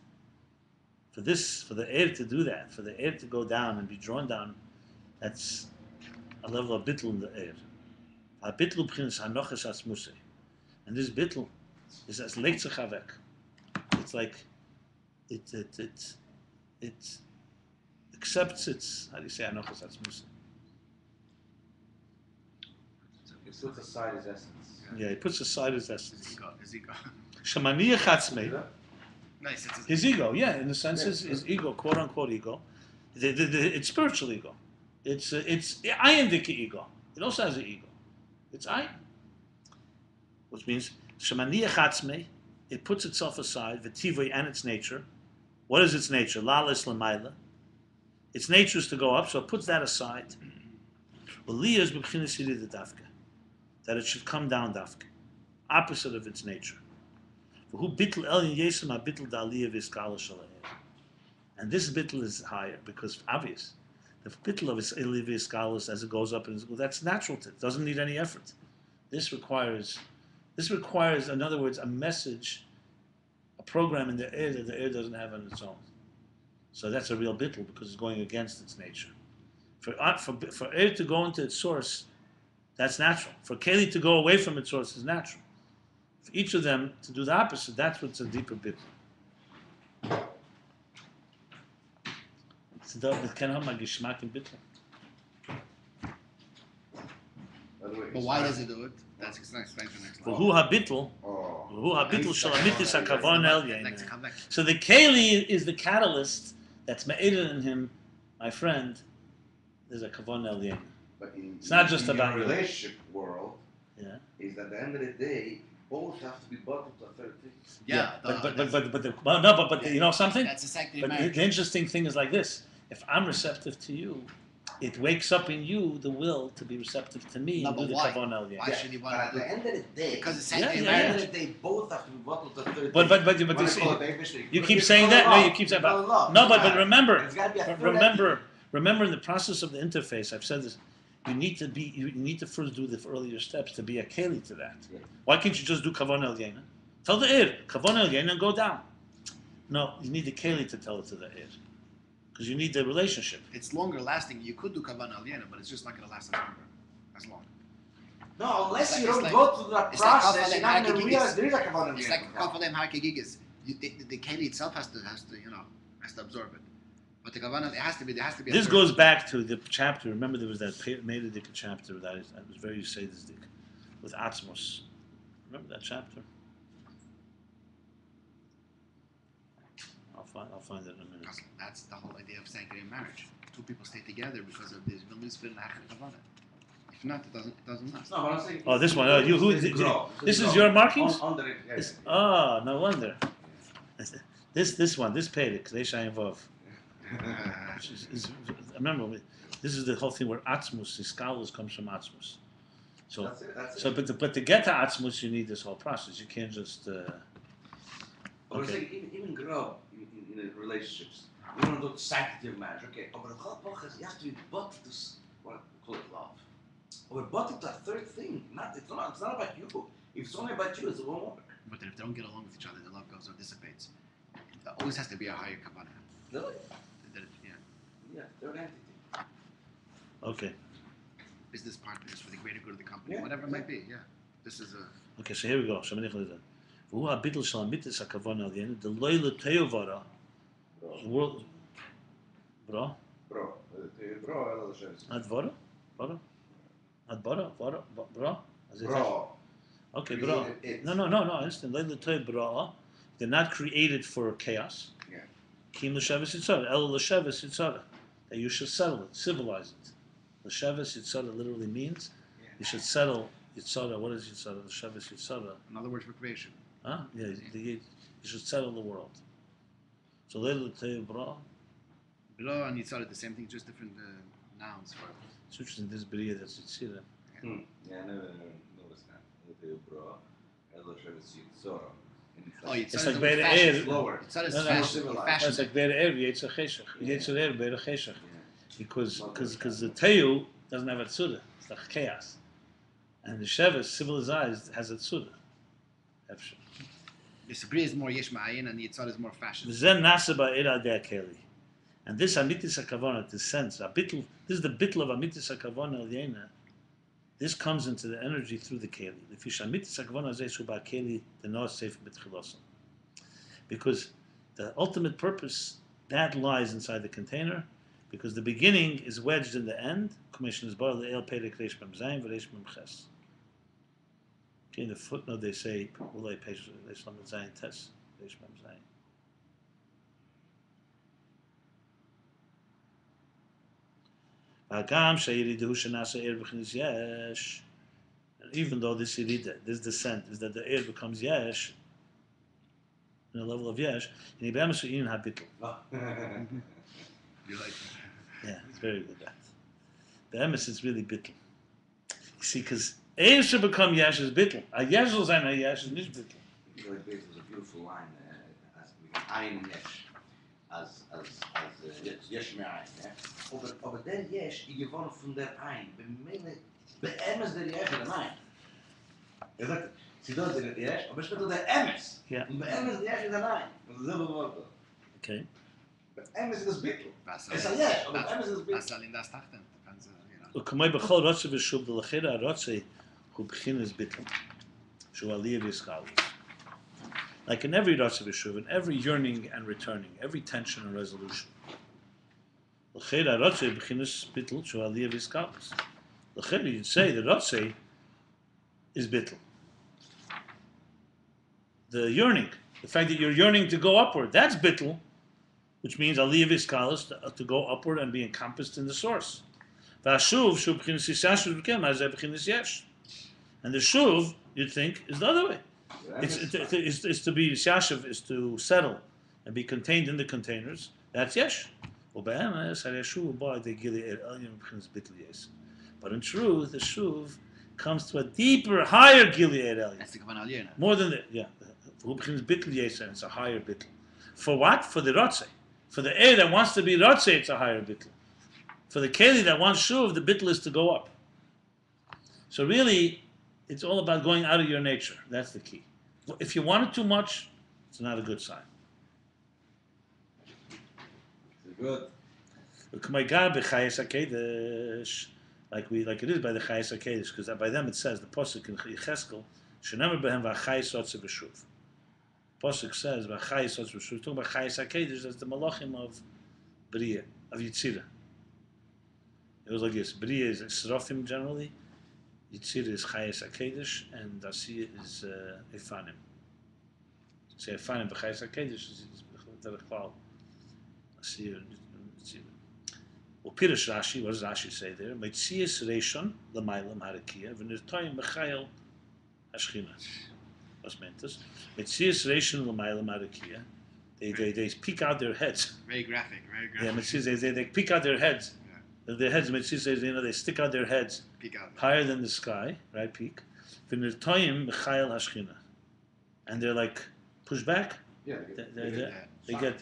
for the air to do that, for the air to go down and be drawn down, that's a level of bittul in the air. And this bittul is as leitzechavek. It's like it accepts its, how do you say anochas atzmusa? It puts aside his essence. Yeah, he puts aside his essence. His ego. Shamaniyah chatzmei. Nice. His ego, yeah, in the sense his ego, quote unquote ego. It's spiritual ego. It's ayin dika ego. It also has an ego. It's ayin, which means shamaniyah chatzmei. It puts itself aside, v'tivoi, and its nature. What is its nature? Lalis l'mayla. Its nature is to go up, so it puts that aside. Aliyah is b'bchinas yirida dafka, that it should come down dafka, opposite of its nature. And this bittul is higher because obvious. The bittul of its ilayah as it goes up, that's natural to it. Doesn't need any effort. This requires, in other words, a message, a program in the air that the air doesn't have on its own. So that's a real bittul because it's going against its nature. For air to go into its source, that's natural. For keli to go away from its source is natural. For each of them to do the opposite, that's what's a deeper bittul. But why does it do it? That's explained for next line. So the keli is the catalyst that's ma'edin in him, my friend. There's a kavon elyon. But It's not just in about your you. relationship world, Yeah. is that at the end of the day, both have to be bottled to a third thing. Yeah, But you know something? That's a second But marriage. the interesting thing is like this: if I'm receptive to you, it wakes up in you the will to be receptive to me No, and do but the why? kavon elyon. Why should he But want at to do the it? end of the day, Because it's Yeah, second yeah, at the marriage. end of the day, both have to be bottled to a third But thing. you keep saying that. No, you keep saying about. No, but remember, It's gotta be a third remember in the process of the interface, I've said this. You need to first do the earlier steps to be a keli to that. Yeah. Why can't you just do kavon elyon? Tell the air kavon elyon and go down. No, you need the keli to tell it to the air because you need the relationship. It's longer lasting. You could do kavan aliena, but it's just not going to last as long. No, unless It's you don't like- go through that it's like process, you're not Kafalem going to Hakigigis. realize there is a kavanah. It's like kafalem hakigigas. The keli itself has to absorb it. But the kavan it has to be. There has to be. This goes back to the chapter. Remember, there was that Meididik chapter that was very Sedisdik with Atzmos. Remember that chapter? I'll find it in a minute. Because that's the whole idea of sanctity in marriage. Two people stay together because of this Vilnisvin kavan. If not, it doesn't last. No, but I'm saying. Oh, this one. Oh, this is your markings? Under it. This, oh, no wonder. This one, this Pedic, Leisha Involv. Remember, this is the whole thing where Atzmus, the scholars comes from Atzmus. So, That's it. but to get to Atzmus, you need this whole process. You can't just. But I'm saying, even Grub, in in relationships. We don't do the sanctity of marriage. Okay, but you have to be bought to what we call it love. We're bought to a third thing. It's not about you. If it's only about you, it won't work. But then if they don't get along with each other, the love goes or dissipates. There always has to be a higher kavanah. Really? Yeah. Yeah, third entity. Okay. Business partners for the greater good of the company, Yeah, whatever it might be. Yeah. This is a. Okay, so here we go. והוא הביטול של המיתוס הכוונה עליין, דלוי לתיוברה, the world, bro? Bro, ela já Advara? Bro? Advara? Bro? Bro. Okay, bro. It. No, I understand. Leila toy bra. They're not created for chaos. Yeah. Kim l'shavas yitzara. El l'shavas yitzara. That you should settle it, civilize it. L'shavas yitzara literally means you should settle yitzara. What is yitzara? L'shavas yitzara. Another word for creation. Huh? Yeah, you should settle the world. So Leila toy bra. Bra and yitzara the same thing, just different nouns for it. It's interesting. This bria that's yitzira. Yeah, I never noticed that. Bro, ela já Zora. Oh, It's like better air. It's not as fashion. It's like better air. Yetzer cheshach. Yetzer air better cheshach. Because the teu doesn't have a tzuda. It's like chaos. And the Shevis, civilized, has a tzuda. The Sabri is more yeshma'ayin and the yitzara is more fashion. V'zen nasa ba'ira dea keli. And this amitis hakavona, this sense, this is the bittul of amitis hakavona al-yena. This comes into the energy through the keli. Because the ultimate purpose, that lies inside the container, because the beginning is wedged in the end. Okay, in the footnote they say, even though this yerida, this descent, is that the air becomes yesh, in a level of yesh, and ibemus yin habitl. You like Yeah, it's very good that. The emes is really bitl. You see, because air should become yesh is bitl. A yesh will sein a yesh is nicht bitl. Like this was a beautiful line. As Ayin Yesh, as Yesh me'ayin. Aber der Yesh, ich gewonnen von der Ayin. Der Emes der Yesh der Ayin. Er sagt, sie dort der Yesh, aber später der Emes. Ja. Und der Emes der Yesh der Ayin. Das ist selbe Wort. Okay. Der Emes ist das Bittul. Was Es ist Yesh, aber der Emes ist das Bittul. was soll in das tachten? Depends, וכמו בכל רוצה ושוב, ולכן הרוצה הוא בחינס ביטל, שהוא עלייה ויסחלוס. Like in every Ratzav Yeshuv, in every yearning and returning, every tension and resolution. L'chei Ratzav b'chinas bittul shu aliyah v'iskalus. L'chei, you'd say the Ratzav is bittul. The yearning, the fact that you're yearning to go upward, that's bittul, which means aliyah v'iskalus, to go upward and be encompassed in the source. V'ashuv shu b'chinas yisashu b'kem hazeh b'chinas yesh. And the shuv, you'd think, is the other way. It's to be shashav, is to settle and be contained in the containers. That's yesh. But in truth, the shuv comes to a deeper, higher gilead elyon. That's the kavanah aliyah. More than that, yeah. It's a higher bittul. For what? For the rotzeh. For the air that wants to be rotzeh, it's a higher bittul. For the keli that wants shuv, the bittul is to go up. So really, it's all about going out of your nature. That's the key. If you want it too much, it's not a good sign. Good. Like it is by the Chayes HaKedesh, because by them it says, the Pasuk in Yecheskel, Shenemer behem v'achayes otze b'shuv. Pasuk says, v'achayes otze b'shuv. Talking about Chayes HaKedesh, that's the malachim of Bria, of Yitzira. It was like this. Bria is Srofim generally, Yitzira is Chayes HaKedesh, and Asiya is Efanim. So Efanim v'chayes HaKedesh is Derech Klal. Asiya, Yitzira. Well, Pirish Rashi, what does Rashi say there? Meitzias Reishon l'maylam harakia v'nirtoyim b'chayel hashchina. What's meant this? Meitzias Reishon l'maylam harakia. They peek out their heads. Very graphic, very graphic. Yeah, Meitzias, they peek out their heads. Yeah. Their heads, Meitzias says, they stick out their heads Peek out. higher than the sky, right? Peak. V'nirtoyim b'chayel hashchina. And they're like pushed back. Yeah. They get.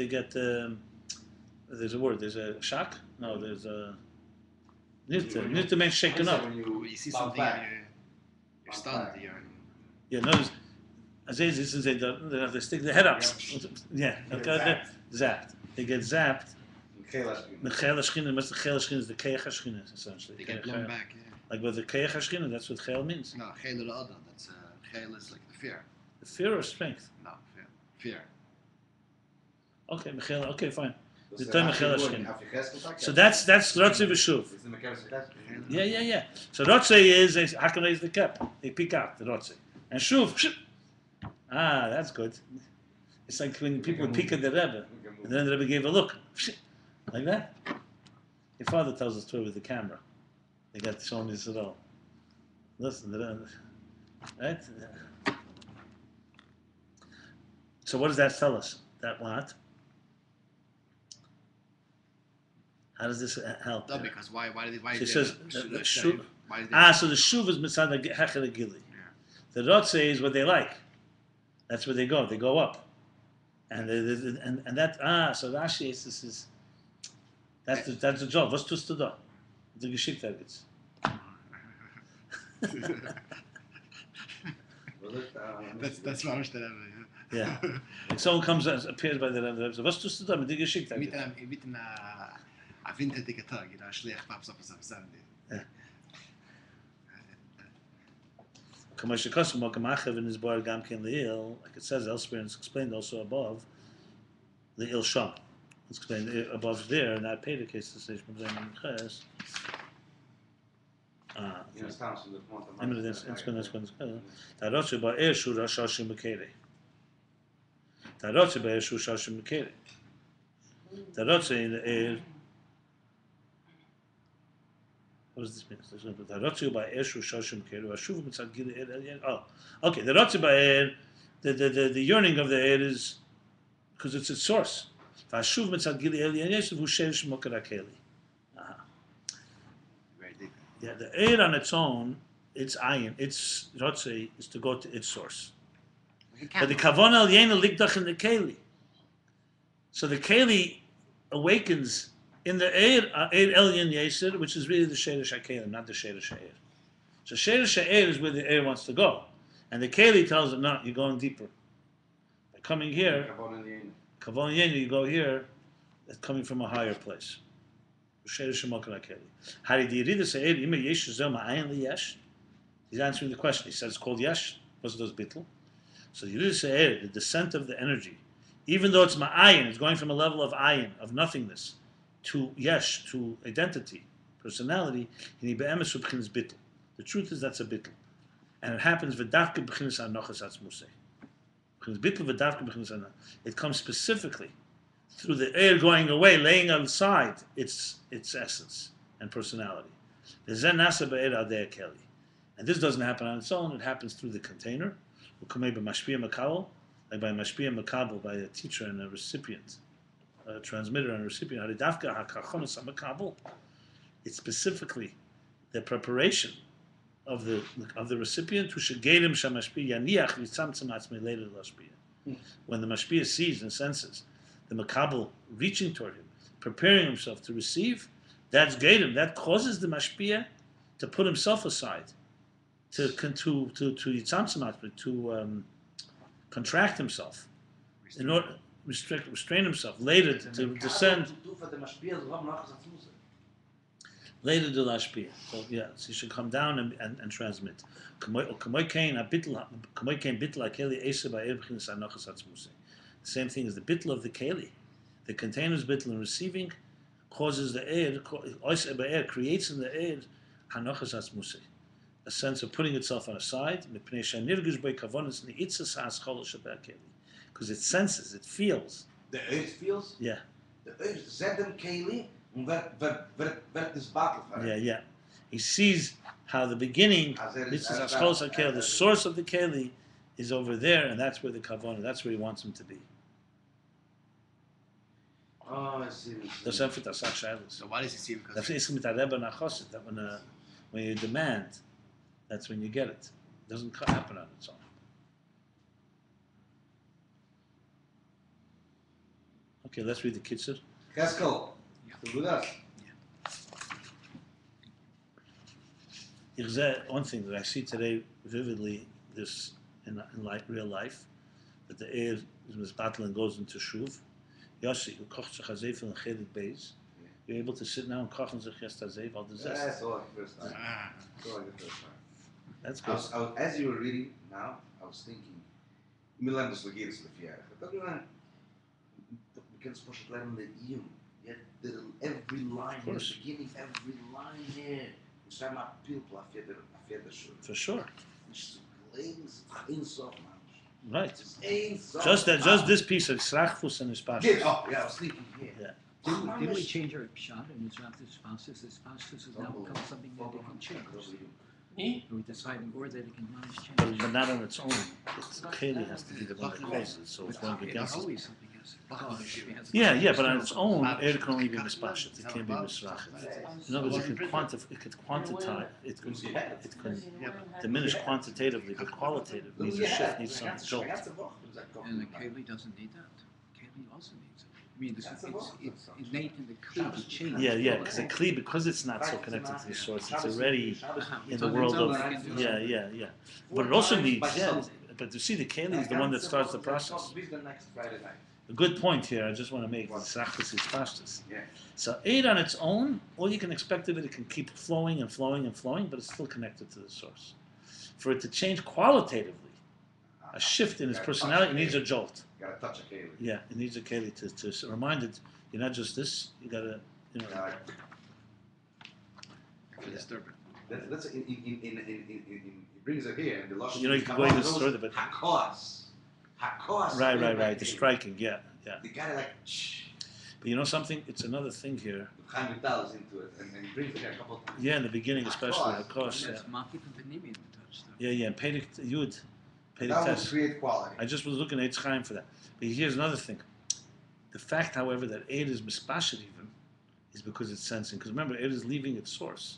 There's a word. There's a shock. No, there's a. Nirta means shaken up. When When you see bounce something back. and you're stunned, Yeah, notice. As they stick their head up. Yeah, Get okay, zapped. They get zapped. Geel The Chel Hashchina, the Chel Hashchina is the Keach Hashchina, essentially. they get blown back. Yeah. Like with the Keach Hashchina, that's what Chel means. No, Chel Adam. That's Chel is like the fear. The fear or strength. No, fear. Okay, Michel. Okay, fine. The term Chel Hashchina. So that's Rotze V'Shuv. Yeah. So Rotze is how can I raise the cap? They peek out the Rotze, and Shuv. That's good. It's like when people peek at the Rebbe, and then the Rebbe gave a look, like that. Your father tells a story with the camera. They got shown this at all. Listen, right? So what does that tell us? That what? How does this help? No, because why She is says, there the a shuv. why is there So the shuv is mitzad hechel gili. Yeah. The rotze is what they like. That's where they go. They go up, and that So Rashi is this is that's the job. Was tust du da? The geschickt targets. that's what I'm saying. Yeah. If someone comes appears by the Rebbe, so was tust du da? Mit the geschickt Mit targets. a winterdicker Tag, da schlecht Paps auf Sunday. Kamash Kosim Mokamachev in his bar Gamkin Leil, like it says elsewhere, and it's explained also above, the Il Sham. It's explained above there, and that paid the case to stage from Ches. Tarotze ba Eshu Rashashim Mekere. Tarotze ba Eshu Rashashim Mekere. Tarotze in the air. What does this mean? The Rotzi by Eshu Shoshim Keru Ashuv Mitzad Gili Ed. Oh, okay. The Rotzi by Ed, the yearning of the Ed is because it's its source. Vashuv Mitzad Gili Ed Yeshiv Hushesh Mokarakeli. Very deep. Yeah, the Ed on its own, its ayin, its Rotzi is to go to its source. But the Kavon Al Yena Ligdach in the Keli. So the Keli awakens in the Eir Elyon Yesir, which is really the Sheirish HaKelim, not the Sheirish HaEir. So Sheirish HaEir is where the Eir wants to go. And the Keli tells it, no, you're going deeper. By coming here, Kavon Yenu, you go here, it's coming from a higher place. Sheirish HaMokar HaKeli. Hari di Yeridas HaEir, Yima Yesh Zel Ma'ayin Li Yesh? He's answering the question. He says it's called Yesh. What's those Bittul? So Yeridas HaEir, the descent of the energy, even though it's Ma'ayin, it's going from a level of Ayin, of nothingness, to yesh, to identity, personality, bittul. The truth is that's a bittul. And it happens v'davke b'chinas anochas atzmusei. Bittul v'davke b'chinas anochas. It comes specifically through the air going away, laying aside its essence and personality. V'zen nasa b'er adei keli. And this doesn't happen on its own, it happens through the container. U'kamei b'mashpia makabel, like by mashpia makabel, by a teacher and a recipient. A transmitter and a recipient. It's specifically the preparation of the recipient who should gain him when the mashpia sees and senses the makabel reaching toward him, preparing himself to receive, that's gain that causes the mashpia to put himself aside, to contract himself in order. Restrain himself later to descend. Later to lashpia. So yes, he should come down and transmit. The same thing as the bittul of the keli. The container's bittul in receiving causes the air, creates in the air hanochas atzmusei, a sense of putting itself on a side, because it senses, it feels. The earth feels? Yeah. The earth zet them keli and werd this battle for it. Yeah. He sees how the beginning, the source of the keli is over there, and that's where the kavanah, that's where he wants him to be. Oh, I see. So why does he see him? That's that when you demand, that's when you get it. It doesn't happen on its own. Okay, let's read the Kitzur. Cheskel. So with us. One thing that I see today vividly, this in real life, that the air is battle and goes into shuv. Yoshi, who kocht sich Ayin Beis. You're able to sit now and kochen sich jetzt Ayin all the zest. That's all the first time. That's all the first time. That's good. As you were reading now, I was thinking, Milan is Lagiris Lefia. But everyone, we can suppose to learn the Iyum. Yet every line in the beginning, every line here. For sure. Right. Just this piece of Srachfus and Hispashtus. Oh, yeah, I was thinking here. Yeah. Didn't we change our pshat and Hispashtus? Hispashtus has now become something that they can change. We decided or that it can manage change. But not on its own. It's Keli has to be the one that causes it, so it's going against it. Always something else. Yeah, but on its own, air can only be mispashet. It can't be misrachet. In other words, it could quantify. It can diminish quantitatively, but qualitatively needs a shift, needs some jolt. And the Keli doesn't need that. Keli also needs it. I mean, it's innate in the Kli to change. Yeah, because the Kli, because it's not so connected to the source, it's already in the world of yeah. But it also needs but to see the Keli is the one that starts the process. A good point here, I just want to make, Srachfus is Pashtus. So aid on its own, all you can expect of it can keep flowing and flowing and flowing, but it's still connected to the source. For it to change qualitatively, a shift in its personality, it needs a jolt. You gotta touch a Keli. Yeah, it needs a Keli to remind it, you're not just this, you gotta, Disturb it. That's it brings it here, and the Lashon. You can go into this further, but Hakos. Right. The striking, yeah. The guy like. But something? It's another thing here. Chaim Bittul is into it, and he brings it here a couple of times. Yeah, in the beginning, especially, of course. That's Makif and Penimi touched. Yeah, and Pedig Yud, Pedig That would Tes. create quality. I just was looking at Chaim for that. But here's another thing. The fact, however, that Eid is mispashet even, is because it's sensing. Because remember, Eid is leaving its source.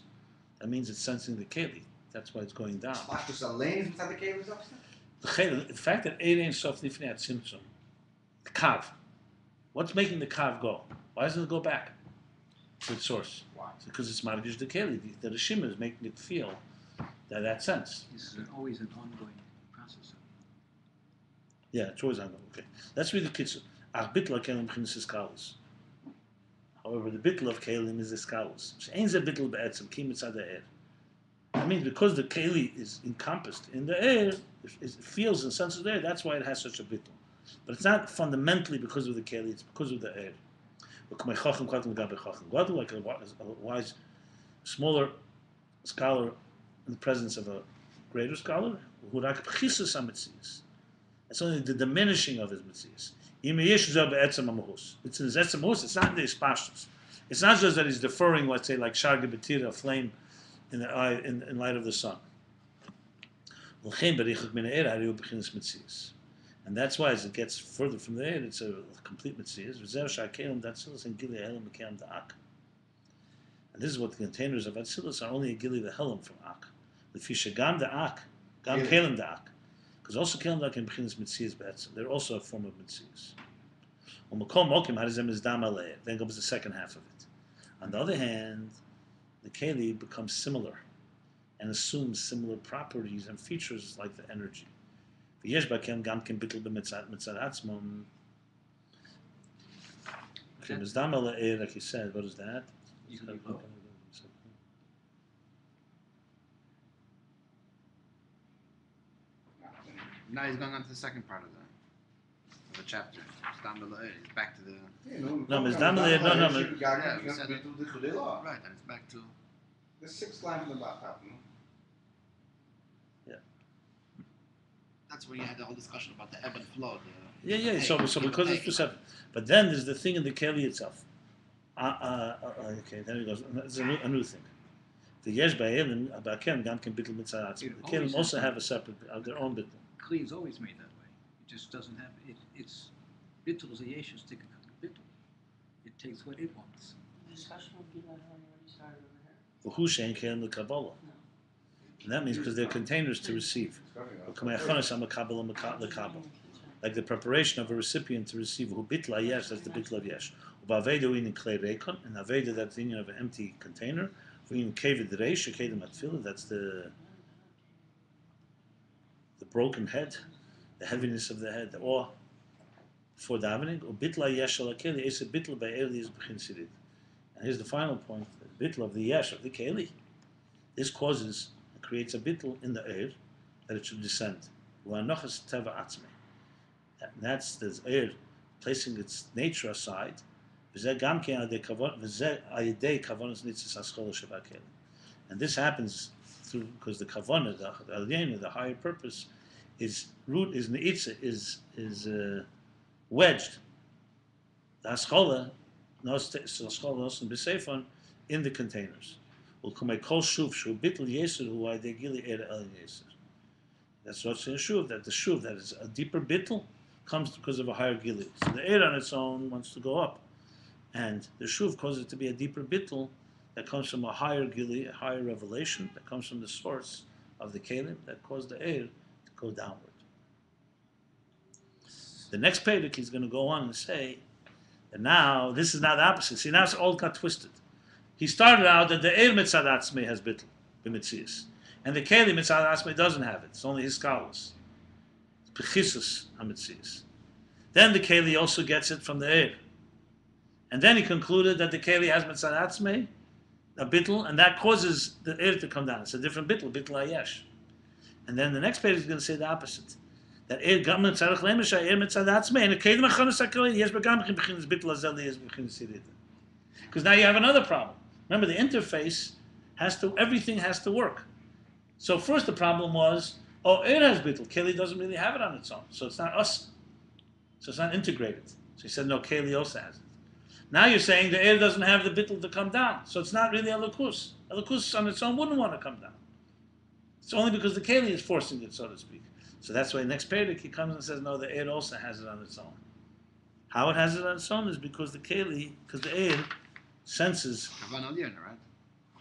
That means it's sensing the Keli. That's why it's going down. Spashtus Alain inside the Keli is upstairs? The fact that Eid ain't sof lifnei at Tzimtzum, the Kav. What's making the Kav go? Why doesn't it go back to its source? Why? It's because it's Margish the Keli. The Rishima is making it feel that sense. This is always an ongoing process. Yeah, it's always ongoing. Okay. Let's read the Kitzur. Ach Bittul Kelim B'chinas Iskalus. However, the Bittul of Kelim is Iskalus. She'ein ze Bittul be'etzem ki mitzad ha'er. That means because the Keli is encompassed in the air, it feels and senses the air, that's why it has such a Bittul. But it's not fundamentally because of the Keli, it's because of the air. Like a wise, smaller scholar in the presence of a greater scholar, it's only the diminishing of his mitzias. It's in his etzem, it's not in the ispashtus. It's not just that he's deferring, let's say, like sharga betira, a flame in the eye, in light of the sun. And that's why, as it gets further from there, it's a complete mitzias. And this is what the containers of Atzilus are, only a gili the helam from Ak. The fisha gam the Ak, gam kelim the Ak. Because also kelim the Ak in B'chinas mitzias be'etzem. They're also a form of mitzias. Then comes the second half of it. On the other hand, the Keli becomes similar and assumes similar properties and features like the energy. Like he said, what is that? Now he's going on to the second part of the chapter. He's back to the... No, Mizdam Le'er, no. Yeah, we said it. Right, and it's back to... The sixth line from the bottom. Yeah. That's where you had the whole discussion about the ebb and flow. Yeah. So because it's receptive. But then there's the thing in the Keli itself. Okay, then it goes. It's a new thing. The yesh ba'elim abakem gam ken bittul mitzayat. The Kelim also have a separate, their own bittul. Kli is always made that way. It just doesn't have it. It's bittul is a yeshus take a bittul. It takes what it wants. The discussion of Gila already started over here. Who shein kelim the Kabbalah. And that means because they're containers to receive. like the preparation of a recipient to receive who bitla yesh, that's the bitla of yesh. Ubaveda in clay rekon, and aveda that's the union of an empty container. In kavid reish, kedem atfila, that's the broken head, the heaviness of the head, or for davening. Or bitla yesh alakeli, is a bitl by eli is b'chin sirid. And here's the final point: the bitl of the yesh of the keli. This causes, creates a bitl in the air that it should descend. U'anochas teva atzmei. That's the air placing its nature aside. And this happens through because the kavanah, the aliyah, the higher purpose, is root is neitza is wedged. The haskola, in the containers. That's what's in shuv, that the shuv that is a deeper bittul comes because of a higher gili. So the air on its own wants to go up, and the shuv causes it to be a deeper bittul that comes from a higher gili, a higher revelation that comes from the source of the kelim that caused the air to go downward. The next page he's going to go on and say that now this is not the opposite. See, now it's all got twisted. He started out that the air mitzad atzmei has bittul b'mitzias. And the Keli Mitzad Asmei doesn't have it. It's only his scholars. It's Pechisus HaMitzias. Then the Keli also gets it from the air. And then he concluded that the Keli has Mitzad Asmei, a bittul, and that causes the air to come down. It's a different bittul, bittul Ayesh. And then the next page is going to say the opposite. That air gam Mitzad Achlemesh, air Mitzad Asmei, and the Keli Machonis HaKeli, yes, begam Bechinis bittul Azeli, yes, Bechinis Sirita. Because now you have another problem. Remember, the interface everything has to work. So first the problem was, air has bittul. Keli doesn't really have it on its own. So it's not us. So it's not integrated. So he said, no, Keli also has it. Now you're saying the air doesn't have the bittul to come down. So it's not really a lakus. A lakus on its own wouldn't want to come down. It's only because the Keli is forcing it, so to speak. So that's why next period he comes and says, no, the air also has it on its own. How it has it on its own is because the air senses. Right?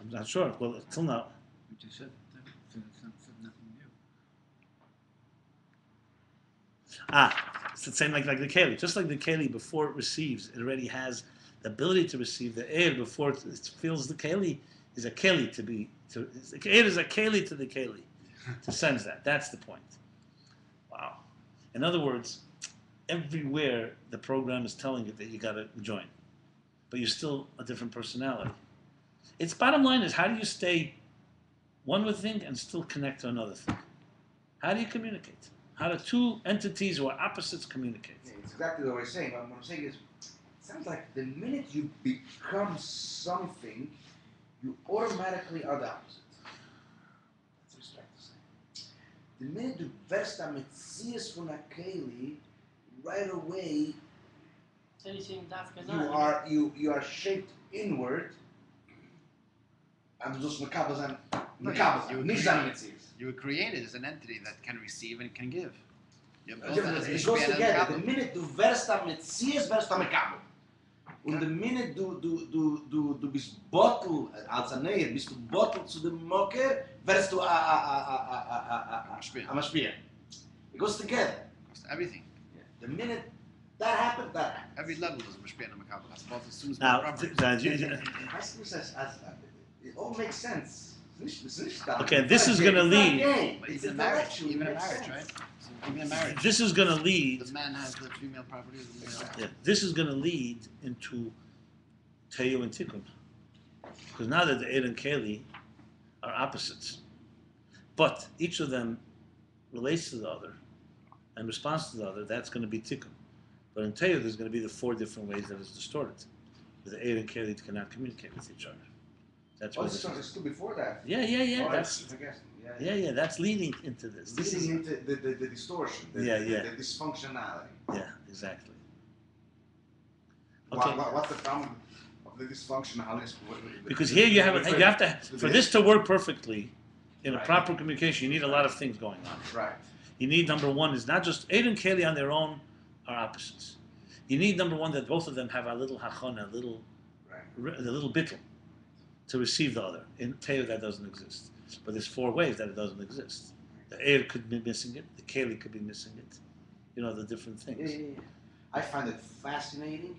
I'm not sure. Well, till now. We just said nothing new. It's the same like the keli. Just like the keli, before it receives, it already has the ability to receive the air before it feels the keli is a keli to be. The air is a keli to the keli to sense that. That's the point. Wow. In other words, everywhere the program is telling you that you got to join, but you're still a different personality. Its bottom line is, how do you stay one with thing and still connect to another thing? How do you communicate? How do two entities who are opposites communicate? Yeah, it's exactly what I'm saying. What I'm saying is, it sounds like the minute you become something, you automatically are the opposite. That's what I'm trying to say. The minute you verst a metzias von a keli, right away you are shaped inward. And just mekabel you were created as an entity that can receive and can give. It goes together. The minute du wirst am Metzies, wirst am Mekabel. Und the minute du bist Bottle, als ein Neuer, bist du Bottle zu dem Mocker, wirst du a Maschpier. It goes together. It goes to everything. Yeah. The minute that happened, that happened. Every level is Maschpier and Mekabel. As soon as it all makes sense. Okay, this is going to lead. Even a marriage, right? So even a marriage. This is going to lead. The man has the female property. Yeah, this is going to lead into Teyu and Tikkun, because now that the Eid and Keli are opposites, but each of them relates to the other and responds to the other. That's going to be Tikkun. But in Teyu, there's going to be the four different ways that it's distorted. The Eid and Keli cannot communicate with each other. That's what it's still before that. Yeah. Oh, that's that's leading into this. Leading into the distortion. The dysfunctionality. Yeah, exactly. Okay. What's the problem of the dysfunctionality? Because here you have to for this to work perfectly in a proper communication, you need a lot of things going on. Right. You need, number one, is not just Eid and Keli on their own are opposites. You need, number one, that both of them have a little hachon, a little bittul to receive the other. In Teyu, that doesn't exist. But there's four ways that it doesn't exist. The Eid could be missing it, the Keli could be missing it, the different Yeah, things. yeah, yeah. I find it fascinating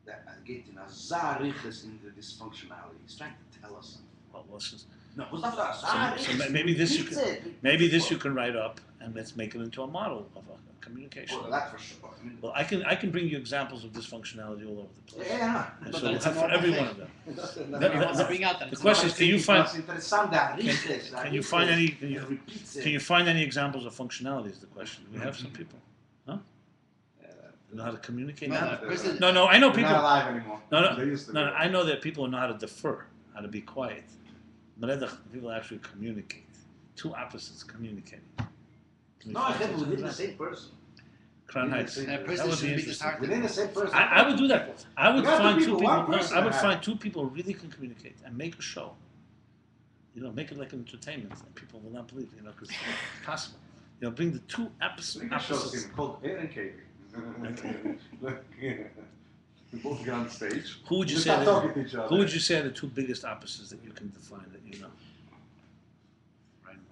that getting a zarichus in the dysfunctionality. He's trying to tell us something. Well, listen, No, what's that? so maybe this you can write up and let's make it into a model of a communication. Well, that for sure. I mean, Well, I can bring you examples of dysfunctionality all over the place. yeah, And But so that's for a normal every thing. one of them. Nobody wants to bring out that The it's question is, can you find any examples of functionality? Is the question. Do we have some people? Huh? They know how to communicate. No, Now? the person- No, I know They're people. not alive anymore. No, They used to no, be. I know that people know how to defer, how to be quiet. But people actually communicate. Two opposites communicating. Can we No, I find think some within the examples? same person. Crown Heights. Within the That That person would be shouldn't be interesting. disheartened. Within the same person. I would do that. I would You got find two two people, people. one person I would that find two people who really can communicate and make a show. Make it like an entertainment, and people will not believe. Because it's possible. Bring the two opposites. Called Aaron Katie. We both get on stage. Who would you We say? start talking to each other. Who would you say are the two biggest opposites that you can define that you know?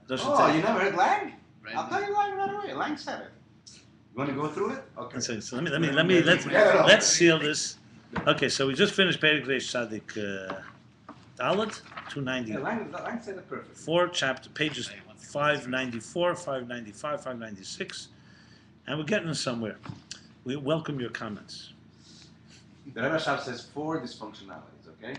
Doesn't Oh, take- you never heard Lang? Right? I'll tell you Lang right away. Lang said it. You want to go through it? Okay. So let's seal this. Okay, so we just finished Perek Reish Tzadik Dalet, 290. Yeah, Lang said it perfect. 4 chapter pages 594, 595, 596, and we're getting somewhere. We welcome your comments. The Rebbe Shab says 4 dysfunctionalities, okay?